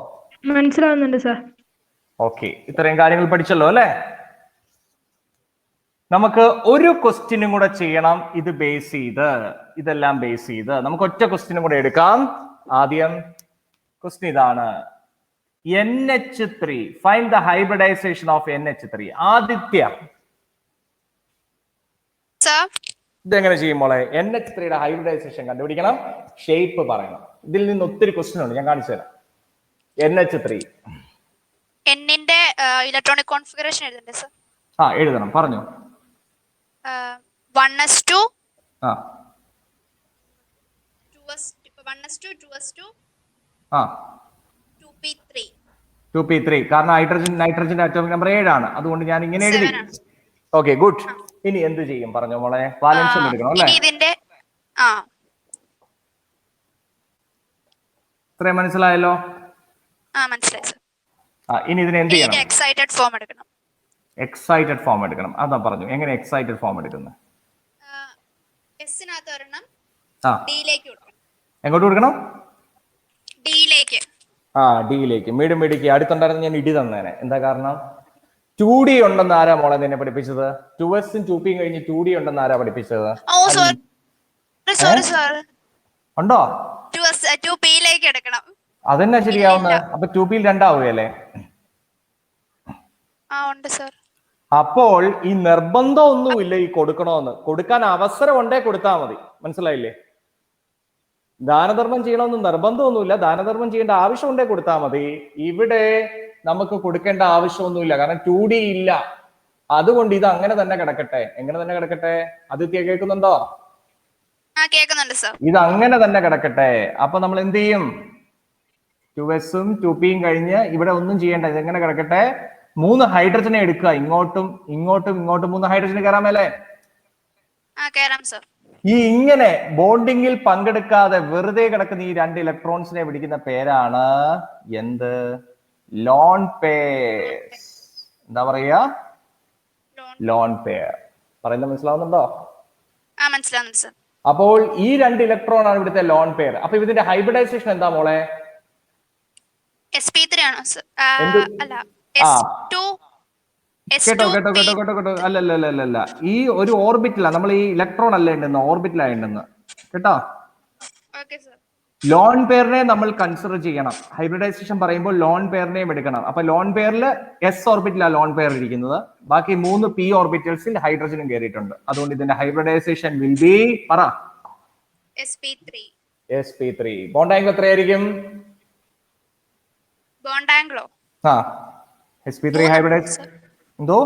മനസ്സിലാവുന്നുണ്ട് സർ. ഓക്കെ, ഇത്രയും കാര്യങ്ങൾ പഠിച്ചല്ലോ അല്ലെ. നമുക്ക് ഒരു ക്വസ്റ്റ്യനും കൂടെ ചെയ്യണം, ഇതെല്ലാം ബേസ് ചെയ്ത് നമുക്ക് ഒറ്റ ക്വസ്റ്റ്യനും കൂടെ എടുക്കാം. ആദ്യം ക്വസ്റ്റ്യൻ ഇതാണ്, NH3, find the hybridisation of NH3. Aditya, ഇതെങ്ങനെ ചെയ്യും മോളെ? NH3യുടെ ഹൈബ്രിഡൈസേഷൻ കണ്ടുപിടിക്കണം, ഷേപ്പ് പറയണം. ഇതിൽ നിന്ന് ഒത്തിരി ക്വസ്റ്റ്യൻ ഉണ്ട്, ഞാൻ കാണിച്ചു തരാം. NH3 എന്നിന്റെ ഇലക്ട്രോണിക് കോൺഫിഗറേഷൻ എഴുതണ്ടേ സർ? എഴുതണം, പറഞ്ഞു. 1s2 2p3 കാരണം നൈട്രജന്റെ അറ്റോമിക് നമ്പർ 7 ആണ്, അതുകൊണ്ട് ഞാൻ ഇങ്ങനെ എഴുതി. Okay, good. ഇനി എന്ത് ചെയ്യും പറഞ്ഞോ മോളെ? വാലൻസ് എടുക്കണം അല്ലേ? ഇത്രയും മനസ്സിലായല്ലോ? മനസ്സിലായി സർ. ഇനി ഇതിന് എന്ത് ചെയ്യണം? എക്സൈറ്റഡ് ഫോം എടുക്കണം. അതാ പറഞ്ഞു, എങ്ങനെ എക്സൈറ്റഡ് ഫോം എടുക്കുന്നത്? എസിനകത്ത് ഒരെണ്ണം ഡിയിലേക്ക് കൊടുക്കണം. എങ്ങോട്ട് കൊടുക്കണം? ഡിയിലേക്ക്. ഡിയിലേക്ക്. മീഡിക്ക് അടുത്തുണ്ടായിരുന്ന ഞാൻ ഇടി തന്നേനെ. എന്താ കാരണം? 2D ഉണ്ടെന്ന് ആരാ മോളെ നിന്നെ പഠിപ്പിച്ചത്? 2s ഉം 2p കഴിഞ്ഞ് 2D ഉണ്ടെന്ന് ആരാ പഠിപ്പിച്ചത്? ഉണ്ടോ? 2p എടുക്കണം. അതെന്നാ ശരിയാവുന്നത്? അപ്പൊ 2p 2 ആവുകയല്ലേ? ഉണ്ട് സർ. അപ്പോൾ ഈ നിർബന്ധം ഒന്നുമില്ല ഈ കൊടുക്കണമെന്ന്. കൊടുക്കാൻ അവസരം ഉണ്ടേ കൊടുത്താൽ മതി, മനസ്സിലായില്ലേ? ദാനധർമ്മം ചെയ്യണമെന്ന് നിർബന്ധമൊന്നുമില്ല, ദാനധർമ്മം ചെയ്യേണ്ട ആവശ്യം ഉണ്ടേ കൊടുത്താൽ മതി. ഇവിടെ നമുക്ക് കൊടുക്കേണ്ട ആവശ്യമൊന്നുമില്ല, കാരണം 2D ഇല്ല. അതുകൊണ്ട് ഇത് അങ്ങനെ തന്നെ കിടക്കട്ടെ. എങ്ങനെ തന്നെ കിടക്കട്ടെ? ആദിത്യ കേൾക്കുന്നുണ്ടോ? കേൾക്കുന്നുണ്ട് സർ. ഇത് അങ്ങനെ തന്നെ കിടക്കട്ടെ. അപ്പൊ നമ്മൾ എന്ത് ചെയ്യും? 2s ഉം 2p കഴിഞ്ഞ് ഇവിടെ ഒന്നും ചെയ്യേണ്ട, ഇതെങ്ങനെ കിടക്കട്ടെ. 3 ഹൈഡ്രജനെ എടുക്കുക, ഇങ്ങോട്ടും 3 ഹൈഡ്രജന് കയറാമല്ലേ? ഈ ഇങ്ങനെ ബോണ്ടിങ്ങിൽ പങ്കെടുക്കാതെ വെറുതെ കിടക്കുന്ന ഈ 2 ഇലക്ട്രോൺസിനെ വിളിക്കുന്ന പേരാണ് എന്ത്? Loan pairs. എന്താ പറയാ? Lone pair. പറയുന്നത് മനസ്സിലാവുന്നുണ്ടോ? മനസ്സിലാവുന്നുണ്ട് സർ. അപ്പോൾ ഈ 2 ഇലക്ട്രോൺ ആണ് ഇവിടുത്തെ ലോൺ പെയർ. അപ്പൊ ഇതിന്റെ ഹൈബ്രിഡൈസേഷൻ എന്താ മോളെ? sp3 ആണോ സർ? അല്ല, കേട്ടോ. അല്ലല്ല, ഈ ഒരു ഓർബിറ്റിലാ നമ്മൾ ഈ ഇലക്ട്രോൺ അല്ല ഉണ്ടെന്ന്, ഓർബിറ്റിലാ ഉണ്ടെന്ന് കേട്ടോ. ലോൺ പെയറിനെ നമ്മൾ കൺസിഡർ ചെയ്യണം. ഹൈബ്രിഡൈസേഷൻ പറയുമ്പോൾ ലോൺ പെയറിനെയും എടുക്കണം. അപ്പൊ ലോൺ പെയറിൽ s ഓർബിറ്റിലാണ് ലോൺ പെയർ ഇരിക്കുന്നത്, ബാക്കി 3 p ഓർബിറ്റൽസിൽ ഹൈഡ്രജനും കയറിയിട്ടുണ്ട്. അതുകൊണ്ട് ഇതിന്റെ hybridization will be sp3. Bond angle എത്രയായിരിക്കും? ബോണ്ട് ആംഗിളോ? sp3 ഹൈബ്രിഡൈസ് എന്തോ?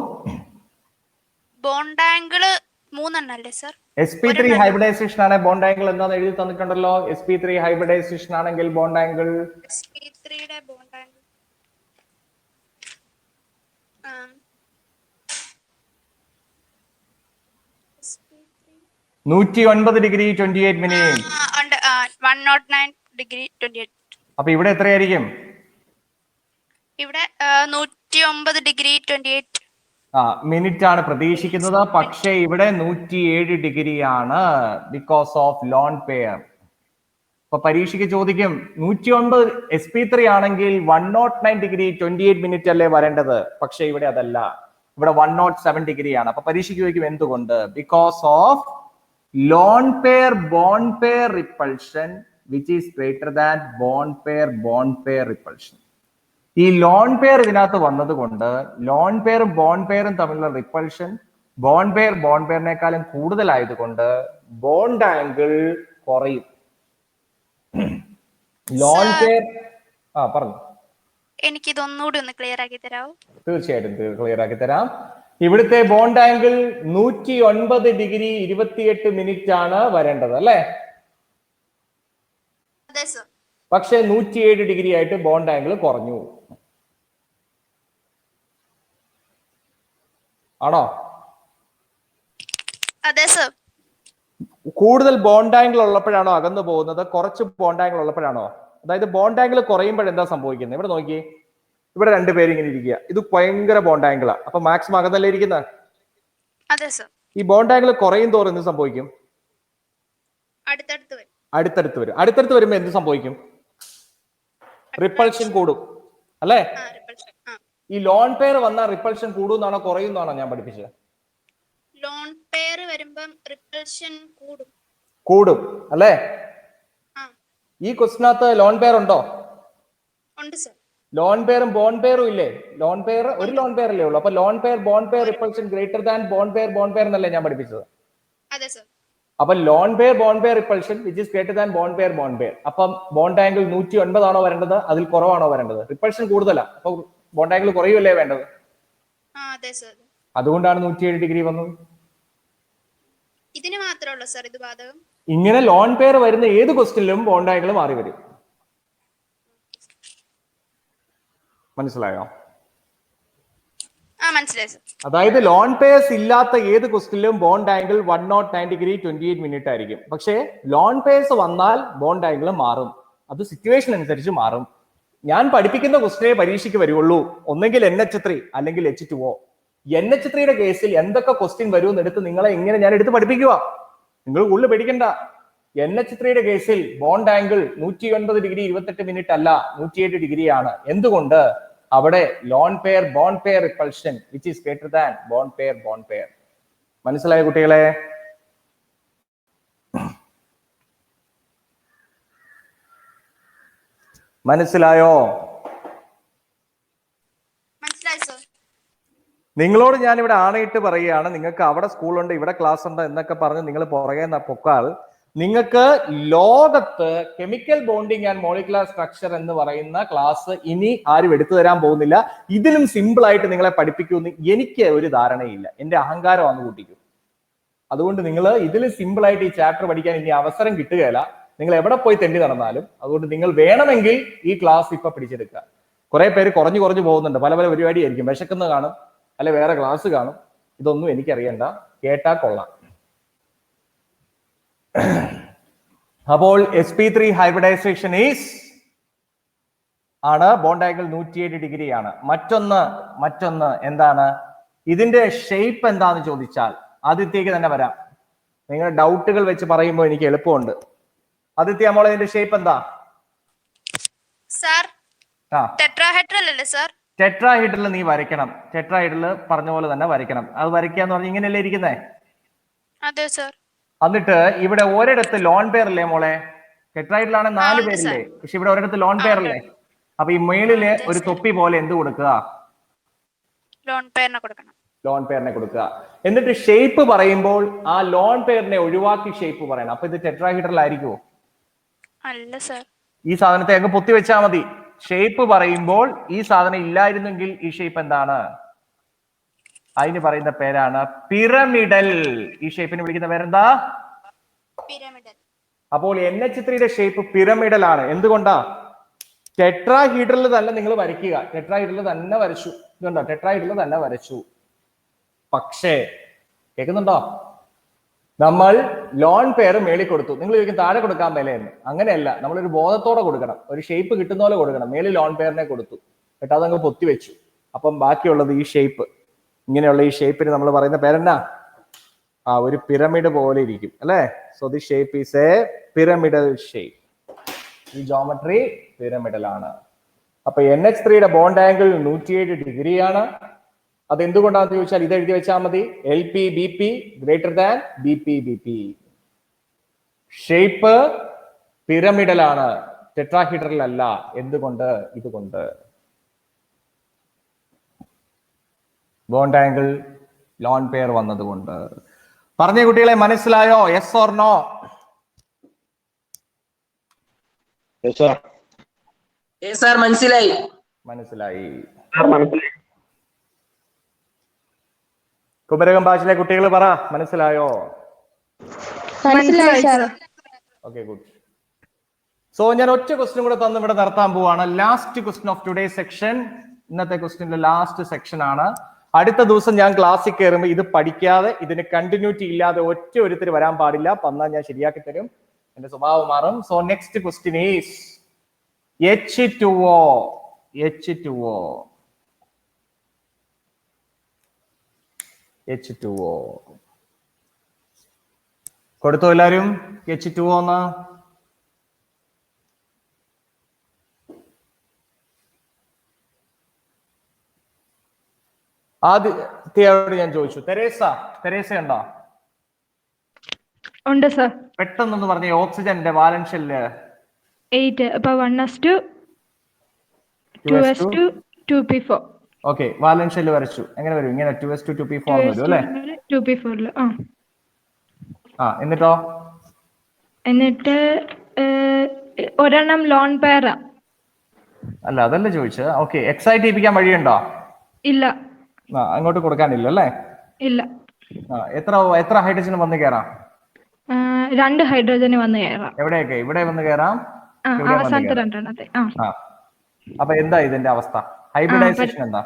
ബോണ്ട് ആംഗിള് 3 അല്ലേ സർ? sp3 ഹൈബ്രിഡൈസേഷൻ ആണ്. ബോണ്ട് ആംഗിൾ എന്താന്ന് എഴുതി തന്നിട്ടുണ്ടല്ലോ. sp3 ഹൈബ്രിഡൈസേഷൻ ആണെങ്കിൽ ബോണ്ട് ആംഗിൾ sp3യുടെ bond angle 109 degree 28 minute. 109 degree 28. അപ്പൊ ഇവിടെ എത്രയായിരിക്കും? ഇവിടെ 109 ഡിഗ്രി 28 മിനിറ്റ് ആണ് പ്രതീക്ഷിക്കുന്നത്. പക്ഷേ ഇവിടെ 107 ഡിഗ്രി ആണ്, ബിക്കോസ് ഓഫ് ലോൺ പെയർ. അപ്പൊ പരീക്ഷയ്ക്ക് ചോദിക്കും 109 sp3 ആണെങ്കിൽ 109 ഡിഗ്രി 28 മിനിറ്റ് അല്ലേ വരേണ്ടത്? പക്ഷെ ഇവിടെ അതല്ല, ഇവിടെ 107 ഡിഗ്രി ആണ്. അപ്പൊ പരീക്ഷയ്ക്ക് ചോദിക്കും എന്തുകൊണ്ട്? Because of lone pair bond pair repulsion which is greater than bond pair repulsion. ഈ ലോൺ പെയർ ഇതിനകത്ത് വന്നത് കൊണ്ട് ലോൺ പെയറും ബോണ്ട് പെയറും തമ്മിലുള്ള റിപ്പൾഷൻ ബോണ്ട് പെയറിനേക്കാളും കൂടുതലായതുകൊണ്ട് ബോണ്ട് ആംഗിൾ കുറയും. ലോൺ പെയർ പറഞ്ഞു. എനിക്കിതൊന്നുകൂടി ഒന്ന് ക്ലിയർ ആക്കി തരാമോ? തീർച്ചയായിട്ടും ക്ലിയർ ആക്കി തരാം. ഇവിടുത്തെ ബോണ്ട് ആംഗിൾ 109 ഡിഗ്രി 28 മിനിറ്റ് ആണ് വരേണ്ടത് അല്ലേ? അതെ സർ. പക്ഷെ 107 ഡിഗ്രി ആയിട്ട് ബോണ്ട് ആംഗിൾ കുറഞ്ഞു. ആണോ? അതെ സർ. കൂടുതൽ ബോണ്ട് ആംഗിൾ ഉള്ളപ്പോഴാണോ അകന്നു പോകുന്നത്, കുറച്ച് ബോണ്ട് ആംഗിൾ ഉള്ളപ്പോഴാണോ? അതായത് ബോണ്ട് ആംഗിൾ കുറയുമ്പോൾ എന്താ സംഭവിക്കുന്നത്? ഇവിടെ നോക്കിയേ, ഇവിടെ രണ്ടുപേരും ഇങ്ങനെ ഇരിക്കുക, ഇത് ഭയങ്കര ബോണ്ട് ആംഗിളാ, അപ്പൊ മാക്സിമം അകന്നല്ലേ ഇരിക്കുന്നത്? അതെ സർ. ഈ ബോണ്ട് ആംഗിൾ കുറയും തോറും എന്ത് സംഭവിക്കും? അടുത്തടുത്ത് വരും. അടുത്തടുത്ത് വരുമ്പോ എന്ത് സംഭവിക്കും? റിപ്പൾഷൻ കൂടും അല്ലേ? ഈ ലോൺ പെയർ വന്നാൽ റിപ്പൾഷൻ കൂടുന്നാണോ കുറയുന്നാണോ ഞാൻ പഠിപ്പിച്ചത്? ലോൺ പെയർ വരുമ്പം റിപ്പൾഷൻ കൂടും അല്ലേ? ഈ ക്വസ്റ്റിനകത്ത് ലോൺ പെയർ ഉണ്ടോ? ഉണ്ട് സർ. ലോൺ പെയറും ബോണ്ട് പെയറും ഇല്ലേ? ലോൺ പെയർ ഒരു ലോൺ പെയർ അല്ലേ ഉള്ളൂ. അപ്പൊ lone pair bond pair repulsion greater than bond pair എന്നല്ലേ ഞാൻ പഠിപ്പിച്ചത്? അതെ സർ. അപ്പൊ lone pair bond pair repulsion which is greater than bond pair. അപ്പം ബോണ്ട് ആംഗിൾ 109 ആണോ വരേണ്ടത്, അതിൽ കുറവാണോ വരേണ്ടത്? റിപ്പൾഷൻ കൂടുതലാ, അപ്പൊ ബോണ്ട് ആംഗിൾ കുറയുമല്ലേ വേണ്ടത്? അതെ സർ. അതുകൊണ്ടാണ് 107 ഡിഗ്രി വന്നത്. ഇതിന് മാത്രമേ ഉള്ളൂ സർ ഇത് ബാധകം? ഇങ്ങനെ ലോൺ പെയർ വരുന്ന ഏത് ക്വസ്റ്റ്യനിലും ബോണ്ട് ആംഗിൾ മാറി വരും. മനസ്സിലായോ? മനസ്സിലായി സർ. അതായത് ലോൺ പെയർസ് ഇല്ലാത്ത ഏത് ക്വസ്റ്റ്യനിലും ബോണ്ട് ആംഗിൾ 109 ഡിഗ്രി 28 മിനിറ്റ് ആയിരിക്കും. പക്ഷേ ലോൺ പെയർസ് വന്നാൽ ബോണ്ട് ആംഗിൾ മാറും. അത് സിറ്റുവേഷൻ അനുസരിച്ച് മാറും. ഞാൻ പഠിപ്പിക്കുന്ന ക്വസ്റ്റ്യനെ പരീക്ഷയ്ക്ക് വരുള്ളൂ. ഒന്നെങ്കിൽ NH3 അല്ലെങ്കിൽ H2O. NH3യുടെ കേസിൽ എന്തൊക്കെ ക്വസ്റ്റ്യൻ വരുമെന്ന് എടുത്ത് നിങ്ങളെ ഇങ്ങനെ ഞാൻ എടുത്ത് പഠിപ്പിക്കുക. നിങ്ങൾ കൂടുതൽ പേടിക്കണ്ട. NH3യുടെ കേസിൽ ബോണ്ട് ആംഗിൾ 109 ഡിഗ്രി 28 മിനിറ്റ് അല്ല, 107 ഡിഗ്രിയാണ്. എന്തുകൊണ്ട്? അവിടെ lone pair bond pair repulsion which is greater than bond pair. മനസ്സിലായ കുട്ടികളെ? മനസ്സിലായോ? മനസ്സിലായി സർ. നിങ്ങളോട് ഞാൻ ഇവിടെ ആണയിട്ട് പറയുകയാണ്, നിങ്ങൾക്ക് അവിടെ സ്കൂളുണ്ട് ഇവിടെ ക്ലാസ് ഉണ്ട് എന്നൊക്കെ പറഞ്ഞ് നിങ്ങൾ പുറകെ പൊക്കാൽ നിങ്ങൾക്ക് ലോകത്ത് chemical bonding and molecular structure എന്ന് പറയുന്ന ക്ലാസ് ഇനി ആരും എടുത്തു തരാൻ പോകുന്നില്ല. ഇതിലും സിമ്പിൾ ആയിട്ട് നിങ്ങളെ പഠിപ്പിക്കുമെന്ന് എനിക്ക് ഒരു ധാരണയില്ല. എന്റെ അഹങ്കാരം അന്ന് കൂട്ടിക്കും. അതുകൊണ്ട് നിങ്ങൾ ഇതിലും സിമ്പിൾ ആയിട്ട് ഈ ചാപ്റ്റർ പഠിക്കാൻ ഇനി അവസരം കിട്ടുകയില്ല. നിങ്ങൾ എവിടെ പോയി തെണ്ടി നടന്നാലും. അതുകൊണ്ട് നിങ്ങൾ വേണമെങ്കിൽ ഈ ക്ലാസ് ഇപ്പൊ പിടിച്ചെടുക്കുക. കുറെ പേര് കുറഞ്ഞു പോകുന്നുണ്ട്. പല പരിപാടിയായിരിക്കും. വിശക്കുന്ന കാണും, അല്ലെ വേറെ ക്ലാസ് കാണും. ഇതൊന്നും എനിക്കറിയണ്ട, കേട്ടാ കൊള്ളാം. അപ്പോൾ sp3 ഹൈബ്രിഡൈസേഷൻ ആണ് ബോണ്ട് ആംഗിൾ 107 ഡിഗ്രി ആണ്. മറ്റൊന്ന് എന്താണ്? ഇതിന്റെ ഷേപ്പ് എന്താന്ന് ചോദിച്ചാൽ ആദിത്യക്ക് തന്നെ വരാം. നിങ്ങളുടെ ഡൗട്ടുകൾ വെച്ച് പറയുമ്പോൾ എനിക്ക് എളുപ്പമുണ്ട്. ആദിത്യ മോളെ ഇതിന്റെ ഷേപ്പ് എന്താ? സർ ടെട്രാഹെഡ്രൽ അല്ലേ സർ? ടെട്രാഹെഡ്രൽ നീ വരയ്ക്കണം. ടെട്രാഹെഡ്രൽ പറഞ്ഞ പോലെ തന്നെ വരയ്ക്കണം. അത് വരയ്ക്കാന്ന് പറഞ്ഞാൽ ഇങ്ങനെയല്ലേ ഇരിക്കുന്നേ? അതെ സർ. എന്നിട്ട് ഇവിടെ ഒരിടത്ത് ലോൺ പെയർ അല്ലേ മോളെ? ടെട്രാഹെഡ്രലാണ് 4 പേരില്ലേ? പക്ഷെ ഇവിടെ ഒരിടത്ത് ലോൺ പെയർ അല്ലേ? അപ്പൊ ഈ മേളില് ഒരു തൊപ്പി പോലെ എന്ത് കൊടുക്കുക? ലോൺ പെയറിനെ കൊടുക്കുക. എന്നിട്ട് ഷേപ്പ് പറയുമ്പോൾ ആ ലോൺ പെയറിനെ ഒഴിവാക്കി ഷേപ്പ് പറയണം. അപ്പൊ ഇത് ടെട്രാഹെഡ്രൽ ആയിരിക്കുമോ? അല്ല സർ. ഈ സാധനത്തെ അങ്ങ് പൊത്തി വെച്ചാൽ മതി. ഷേപ്പ് പറയുമ്പോൾ ഈ സാധനം ഇല്ലായിരുന്നെങ്കിൽ ഈ ഷേപ്പ് എന്താണ്? അതിന് പറയുന്ന പേരാണ് പിരമിഡൽ. ഈ ഷേപ്പിന് വിളിക്കുന്ന പേരെന്താ? പിരമിഡൽ. അപ്പോൾ NH3യുടെ ഷേപ്പ് പിരമിഡൽ ആണ്. എന്തുകൊണ്ടാ? ടെട്രാഹീഡ്രൽ തന്നെ നിങ്ങൾ വരയ്ക്കുക. ടെട്രാഹീഡ്രൽ തന്നെ വരച്ചു. ഇതുണ്ടോ? ടെട്രാഹീഡ്രൽ തന്നെ വരച്ചു. പക്ഷേ കേൾക്കുന്നുണ്ടോ? നമ്മൾ ലോൺ പെയർ മേളിൽ കൊടുത്തു. നിങ്ങൾ ചോദിക്കും താഴെ കൊടുക്കാൻ മേലെയെന്ന്. അങ്ങനെയല്ല, നമ്മളൊരു ബോധത്തോടെ കൊടുക്കണം. ഒരു ഷേപ്പ് കിട്ടുന്ന പോലെ കൊടുക്കണം. മേളിൽ ലോൺ പെയറിനെ കൊടുത്തു, കേട്ടോ, അതങ്ങ് പൊത്തി വെച്ചു. അപ്പം ബാക്കിയുള്ളത് ഈ ഷേപ്പ്, ഇങ്ങനെയുള്ള ഈ ഷേപ്പിന് നമ്മൾ പറയുന്ന പേരെന്നാ? ഒരു പിരമിഡ് പോലെ ഇരിക്കും അല്ലേ? So the shape is A pyramidal shape. ഈ ജോമെട്രി പിരമിഡൽ ആണ്. അപ്പൊ NH3യുടെ ബോണ്ട് ആംഗിൾ 107 ഡിഗ്രിയാണ്. അത് എന്തുകൊണ്ടാണെന്ന് ചോദിച്ചാൽ ഇത് എഴുതി വെച്ചാൽ മതി. LP/BP greater than BP/BP. Shape pyramidal ആണ്, ടെട്രാഹീഡ്രൽ അല്ല. എന്തുകൊണ്ട്? ഇതുകൊണ്ട്. ബോണ്ട് ആംഗിൾ ലോൺ പെയർ വന്നതുകൊണ്ട്. പറഞ്ഞ കുട്ടികളെ മനസ്സിലായോ? Yes or no? സാർ മനസ്സിലായി. മനസ്സിലായി. കുമരകം ഭാഷയിലെ കുട്ടികൾ പറ, മനസ്സിലായോ? മനസ്സിലായി സാർ. Okay, good. സോ ഞാൻ ഒറ്റ ക്വസ്റ്റ്യൻ കൂടെ തന്ന് ഇവിടെ നിർത്താൻ പോവാണ്. Last question of today section. ഇന്നത്തെ ക്വസ്റ്റ്യന്റെ ലാസ്റ്റ് സെക്ഷൻ ആണ്. അടുത്ത ദിവസം ഞാൻ ക്ലാസ്സിൽ കയറുമ്പോൾ ഇത് പഠിക്കാതെ, ഇതിന് കണ്ടിന്യൂറ്റി ഇല്ലാതെ ഒറ്റ ഒരുത്തർ വരാൻ പാടില്ല. വന്നാൽ ഞാൻ ശരിയാക്കി തരും, എന്റെ സ്വഭാവം മാറും. So next question is H2O. H2O. H2O കൊടുത്തോ എല്ലാരും? H2O എന്ന് ആദ്യത്തെയോട് ഞാൻ ചോദിച്ചു. തെരേസ ഉണ്ടോ? ഉണ്ട് സർ. പെട്ടെന്നൊന്ന് പറഞ്ഞേ. ഓക്സിജന്റെ വാലൻസ് ഷെല്ല് 8. അപ്പൊ 1s2 2s2 2p4. Okay, വാലൻസ് shell വരച്ചു. എങ്ങനെ വരും? ഇങ്ങനെ 2s2 2p4 വരും അല്ലേ? 2p4. എന്നിട്ടോ? എന്നിട്ട് ഒരെണ്ണം ലോൺ പെയറാ. അല്ല, അതല്ല ചോദിച്ചത്. ഓക്കെ, എക്സൈറ്റ് ചെയ്യിപ്പിക്കാൻ വഴിയുണ്ടോ? ഇല്ല. അങ്ങോട്ട് കൊടുക്കാനില്ല അല്ലേ? ഇല്ല. എത്ര ഹൈഡ്രജൻ വന്ന് കയറാം? 2 ഹൈഡ്രജന് വന്ന് കയറാം. എവിടെയൊക്കെ? ഇവിടെ വന്ന് കയറാം. അവസാനത്തെ 2 അപ്പൊ എന്താ ഇതിന്റെ അവസ്ഥ? ഹൈബ്രിഡൈസേഷൻ എന്താ?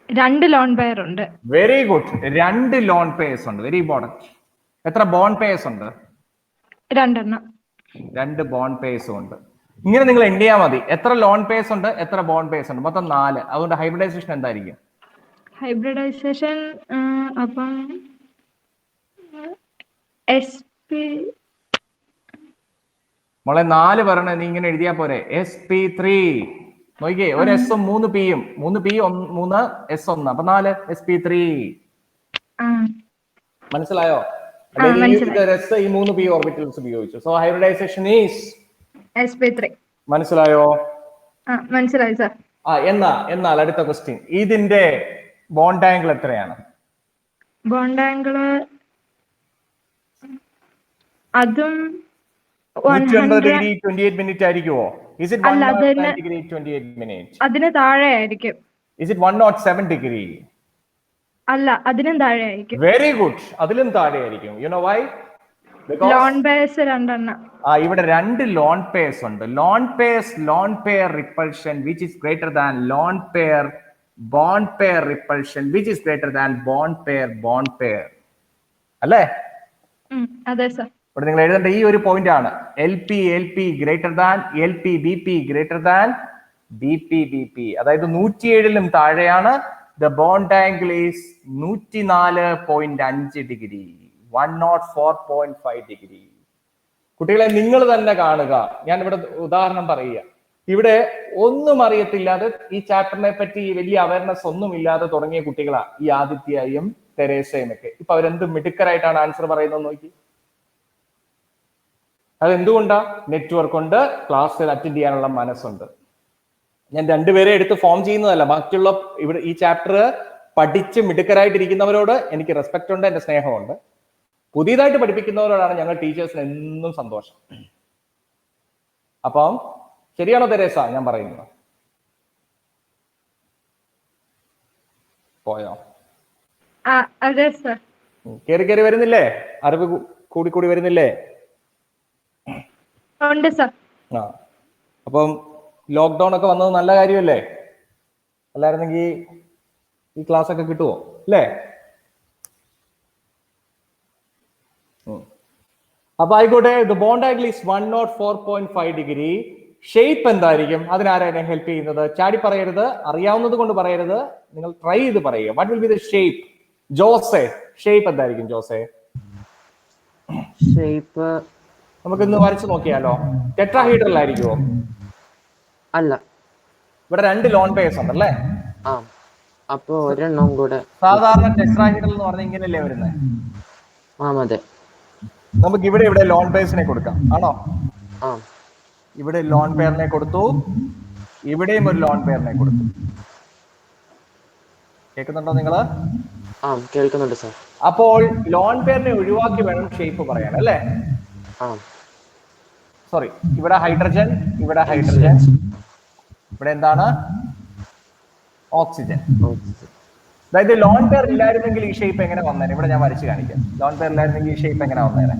2 ലോൺ പെയർ ഉണ്ട്. Very good. 2 ലോൺ പെയർസ് ഉണ്ട്. Very important. എത്ര ബോണ്ട് പെയർസ് ഉണ്ട്? 2 2 ബോണ്ട് പെയർസും ഉണ്ട്. ഇങ്ങനെ നിങ്ങൾ എണ്ണിയാ മതി. എത്ര ലോൺ പെയർസ് ഉണ്ട്, എത്ര ബോണ്ട് പെയർസ് ഉണ്ട്? മൊത്തം 4. അതുകൊണ്ട് ഹൈബ്രിഡൈസേഷൻ എന്തായിരിക്കും? ഹൈബ്രിഡൈസേഷൻ അപ്പം sp. മോളെ 4 പറഞ്ഞ നീ ഇങ്ങനെ എഴുതിയാ പോരെ. sp3. നോക്കിയേ, ഒരു എസും 3 പിയും. 3 പി 3 എസ് 1. അപ്പൊ 4 sp3. മനസ്സിലായോ? ഈ 3 പി ഓർബിറ്റൽസ് ഉപയോഗിച്ചു. So hybridisation is sp3. മനസ്സിലായോ? മനസ്സിലായി സർ. എന്നാൽ അടുത്ത ക്വസ്റ്റ്യൻ, ഇതിന്റെ ബോണ്ട് ആംഗിൾ എത്രയാണ്? ബോണ്ട് ആംഗിള് അതും 180°28 മിനിറ്റ് ആയിരിക്കുമോ? Is it 190°28 അതിന് താഴെ ആയിരിക്കും. Is it 107°? അല്ല, അതിനും താഴെ ആയിരിക്കും. Very good. അതിലും താഴെ ആയിരിക്കും. You know why? Because loan pairs 2 ഇവിടെ 2 ലോൺ പെയർസ് ഉണ്ട്. Lone pair repulsion which is greater than lone pair bond pair repulsion which is greater than bond pair അല്ലേ? അതെ സർ. ഇവിടെ നിങ്ങൾ എഴുതേണ്ട ഈ ഒരു പോയിന്റ് ആണ്. LP greater than LP greater than BP. അതായത് 107ലും താഴെയാണ്. The bond angle is 104.5°. 104.5°. കുട്ടികളെ നിങ്ങൾ തന്നെ കാണുക. ഞാൻ ഇവിടെ ഉദാഹരണം പറയുക. ഇവിടെ ഒന്നും അറിയത്തില്ലാതെ, ഈ ചാപ്റ്ററിനെ പറ്റി വലിയ അവയർനെസ് ഒന്നും ഇല്ലാതെ തുടങ്ങിയ കുട്ടികളാ ഈ ആദിത്യയും തെരേസയും ഒക്കെ. ഇപ്പൊ അവരെന്ത് മിടുക്കരായിട്ടാണ് ആൻസർ പറയുന്നത് നോക്കി. അതെന്തുകൊണ്ടാ? നെറ്റ്വർക്ക് ഉണ്ട്, ക്ലാസ്സിൽ അറ്റൻഡ് ചെയ്യാനുള്ള മനസ്സുണ്ട്. ഞാൻ 2 പേരെ എടുത്ത് ഫോം ചെയ്യുന്നതല്ല. ബാക്കിയുള്ള ഇവിടെ ഈ ചാപ്റ്റർ പഠിച്ച് മിടുക്കരായിട്ടിരിക്കുന്നവരോട് എനിക്ക് റെസ്പെക്ട് ഉണ്ട്, എന്റെ സ്നേഹമുണ്ട്. പുതിയതായിട്ട് പഠിപ്പിക്കുന്നവരോടാണ് ഞങ്ങൾ ടീച്ചേഴ്സിന് എന്നും സന്തോഷം. അപ്പം ശരിയാണോ തെരേസ ഞാൻ പറയുന്നത്? പോയോ? കേറി വരുന്നില്ലേ? അറിവ് കൂടി വരുന്നില്ലേ? അപ്പം ലോക്ക്ഡൌൺ ഒക്കെ വന്നത് നല്ല കാര്യമല്ലേ? അല്ലായിരുന്നെങ്കിൽ ഈ ക്ലാസ് ഒക്കെ കിട്ടുമോ അല്ലേ? അപ്പൊ ആയിക്കോട്ടെ. The bond angle is 104.5°. Shape എന്തായിരിക്കും? അതിനാരാണ് ഹെൽപ്പ് ചെയ്യുന്നത്? ചാടി പറയരുത്, അറിയാവുന്നത് കൊണ്ട് പറയരുത്. നിങ്ങൾ ട്രൈ ചെയ്ത് പറയുക. What will be the shape? Jose, shape എന്തായിരിക്കും ജോസെ? ഷേപ്പ് നമുക്ക് ഇന്ന് വരച്ചു നോക്കിയാലോ? ടെട്രാഹീഡ്രൽ ആയിരിക്കുമോ? അല്ല, ഇവിടെ 2 ലോൺ പെയർസ് ഉണ്ടല്ലേ? അപ്പൊ ഒരെണ്ണം കൂടെ. സാധാരണ ടെട്രാഹീഡ്രൽ എന്ന് പറഞ്ഞാൽ ഇങ്ങനെയല്ലേ വരുന്നത്? അതെ. നമുക്ക് ഇവിടെ ലോൺ പെയർസിനെ കൊടുക്കാം. ആണോ? ഇവിടെ ലോൺ പെയറിനെ കൊടുത്തു, ഇവിടെയും ഒരു ലോൺ പെയറിനെ കൊടുത്തു. കേൾക്കുന്നുണ്ടോ നിങ്ങള്? കേൾക്കുന്നുണ്ട് സാർ. അപ്പോൾ ലോൺ പെയറിനെ ഒഴിവാക്കി വേണം ഷേപ്പ് പറയാൻ അല്ലേ? സോറി, ഇവിടെ ഹൈഡ്രജൻ, ഇവിടെ ഹൈഡ്രജൻ, ഇവിടെ എന്താണ്? ഓക്സിജൻ. അതായത് ലോൺ പെയർ ഇല്ലായിരുന്നെങ്കിൽ ഈ ഷേപ്പ് എങ്ങനെ വന്നേനെ? ഇവിടെ ഞാൻ വരച്ച് കാണിക്കാം. ലോൺ പെയർ ഇല്ലായിരുന്നെങ്കിൽ ഈ ഷേപ്പ് എങ്ങനെ വന്നേനെ?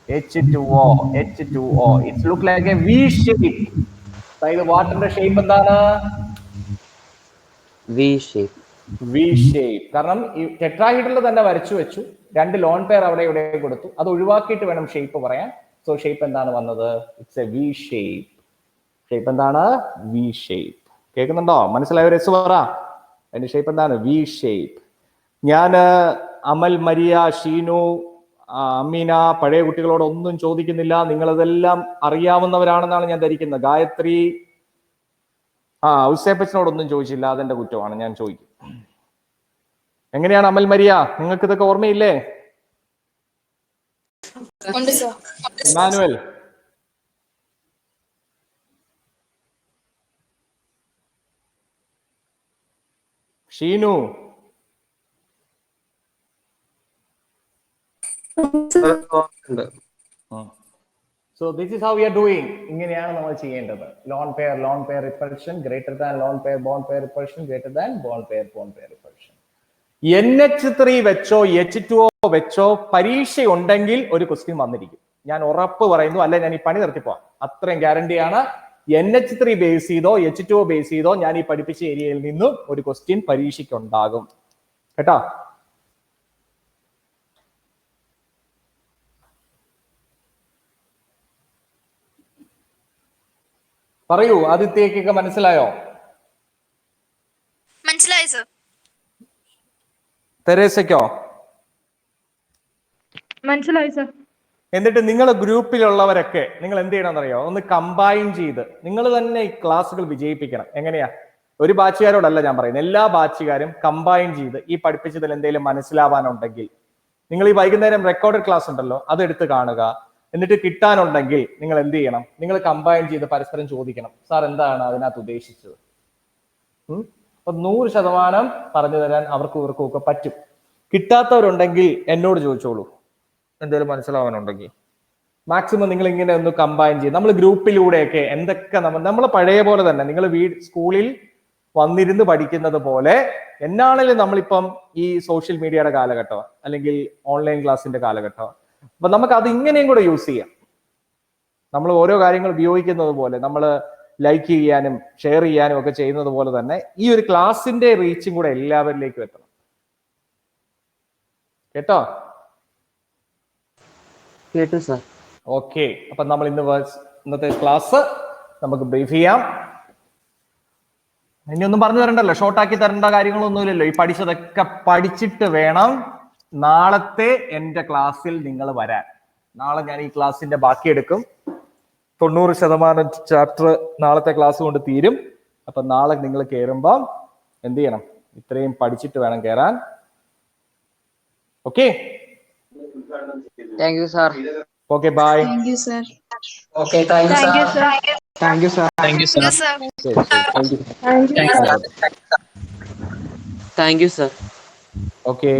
H2O. It's look like a V shape. അതായത് വാട്ടറിന്റെ ഷേപ്പ് എന്താണ്? V shape. കാരണം ഈ ടെട്രാഹീഡ്രൽ തന്നെ വരച്ചു വെച്ചു, 2 ലോൺ പെയർ അവിടെ ഇവിടെ കൊടുത്തു, അത് ഒഴിവാക്കിയിട്ട് വേണം ഷേപ്പ് പറയാൻ. സോ ഷേപ്പ് എന്താണ് വന്നത്? It's A V shape. Shape എന്താണ്? V shape. കേൾക്കുന്നുണ്ടോ? മനസ്സിലായവർ എസ് പറ. അതിന്റെ ഷേപ്പ് എന്താണ്? V shape. ഞാൻ അമൽ, മരിയ, ഷീനു, അമീന, പഴയ കുട്ടികളോട് ഒന്നും ചോദിക്കുന്നില്ല, നിങ്ങളിതെല്ലാം അറിയാവുന്നവരാണെന്നാണ് ഞാൻ ധരിക്കുന്നത്. ഗായത്രി, ഔസേപ്പച്ചനോടൊന്നും ചോദിച്ചില്ല, അതെന്റെ കുറ്റമാണ്, ഞാൻ ചോദിക്കും. എങ്ങനെയാണ് അമൽ, മരിയ, നിങ്ങൾക്ക് ഇതൊക്കെ ഓർമ്മയില്ലേ? Emmanuel, Sheenu, So this is how we are doing. ഇങ്ങനെയാണ് നമ്മൾ ചെയ്യേണ്ടത്. Lone pair repulsion greater than lone pair bond pair repulsion greater than bond pair repulsion. NH3 വെച്ചോ H2O വെച്ചോ പരീക്ഷ ഉണ്ടെങ്കിൽ ഒരു ക്വസ്റ്റ്യൻ വന്നിരിക്കും. ഞാൻ ഉറപ്പ് പറയുന്നു, അല്ലെ ഞാൻ ഈ പണി നിർത്തിപ്പോവാം, അത്രയും ഗ്യാരണ്ടിയാണ്. NH3 ബേസ് ചെയ്തോ H2O ബേസ് ചെയ്തോ ഞാൻ ഈ പഠിപ്പിച്ച ഏരിയയിൽ നിന്നും ഒരു ക്വസ്റ്റ്യൻ പരീക്ഷയ്ക്ക് ഉണ്ടാകും കേട്ടോ. പറയൂ, ആദിത്യക്കൊക്കെ മനസ്സിലായോ? മനസ്സിലായി സർ. തെരേസയ്ക്കോ? മനസ്സിലായി സർ. എന്നിട്ട് നിങ്ങൾ ഗ്രൂപ്പിലുള്ളവരൊക്കെ നിങ്ങൾ എന്ത് ചെയ്യണമെന്നറിയോ? ഒന്ന് കമ്പൈൻ ചെയ്ത് നിങ്ങൾ തന്നെ ഈ ക്ലാസ്സുകൾ വിജയിപ്പിക്കണം. എങ്ങനെയാ? ഒരു ബാച്ചുകാരോടല്ല ഞാൻ പറയുന്നത്, എല്ലാ ബാച്ചുകാരും കമ്പൈൻ ചെയ്ത് ഈ പഠിപ്പിച്ചതിൽ എന്തെങ്കിലും മനസ്സിലാവാനുണ്ടെങ്കിൽ നിങ്ങൾ ഈ വൈകുന്നേരം റെക്കോർഡഡ് ക്ലാസ് ഉണ്ടല്ലോ, അതെടുത്ത് കാണുക. എന്നിട്ട് കിട്ടാനുണ്ടെങ്കിൽ നിങ്ങൾ എന്ത് ചെയ്യണം? നിങ്ങൾ കമ്പൈൻ ചെയ്ത് പരസ്പരം ചോദിക്കണം, സാർ എന്താണ് അതിനകത്ത് ഉദ്ദേശിച്ചത്. അപ്പൊ 100% പറഞ്ഞു തരാൻ അവർക്കും ഇവർക്കും ഒക്കെ പറ്റും. കിട്ടാത്തവരുണ്ടെങ്കിൽ എന്നോട് ചോദിച്ചോളൂ, എന്തെങ്കിലും മനസ്സിലാവാനുണ്ടെങ്കിൽ. മാക്സിമം നിങ്ങൾ ഇങ്ങനെ ഒന്ന് കമ്പൈൻ ചെയ്ത് നമ്മൾ ഗ്രൂപ്പിലൂടെയൊക്കെ എന്തൊക്കെ നമ്മൾ പഴയ പോലെ തന്നെ നിങ്ങൾ സ്കൂളിൽ വന്നിരുന്ന് പഠിക്കുന്നത് പോലെ എന്നാണെങ്കിലും നമ്മളിപ്പം ഈ സോഷ്യൽ മീഡിയയുടെ കാലഘട്ടം അല്ലെങ്കിൽ ഓൺലൈൻ ക്ലാസ്സിന്റെ കാലഘട്ടം. അപ്പൊ നമുക്ക് അത് ഇങ്ങനെയും കൂടെ യൂസ് ചെയ്യാം. നമ്മൾ ഓരോ കാര്യങ്ങൾ ഉപയോഗിക്കുന്നത് പോലെ നമ്മൾ ലൈക്ക് ചെയ്യാനും ഷെയർ ചെയ്യാനും ഒക്കെ ചെയ്യുന്നത് പോലെ തന്നെ ഈ ഒരു ക്ലാസിന്റെ റീച്ചും കൂടെ എല്ലാവരിലേക്കും എത്തണം കേട്ടോ. കേട്ടു സർ. ഓക്കെ, അപ്പൊ നമ്മൾ ഇന്നത്തെ ക്ലാസ് നമുക്ക് ബ്രീഫ് ചെയ്യാം. ഇനിയൊന്നും പറഞ്ഞു തരണ്ടല്ലോ, ഷോർട്ടാക്കി തരേണ്ട കാര്യങ്ങളൊന്നുമില്ലല്ലോ. ഈ പഠിച്ചതൊക്കെ പഠിച്ചിട്ട് വേണം നാളത്തെ എൻ്റെ ക്ലാസ്സിൽ നിങ്ങൾ വരാൻ. നാളെ ഞാൻ ഈ ക്ലാസ്സിന്റെ ബാക്കി എടുക്കും. 90% ചാപ്റ്റർ നാളത്തെ ക്ലാസ് കൊണ്ട് തീരും. അപ്പൊ നാളെ നിങ്ങൾ കയറുമ്പോൾ എന്ത് ചെയ്യണം? ഇത്രയും പഠിച്ചിട്ട് വേണം കയറാൻ. Okay, thank you sir. Okay, bye. Thank you sir. Okay, thank you sir. Thank you sir. Thank you sir. Thank you sir. Okay.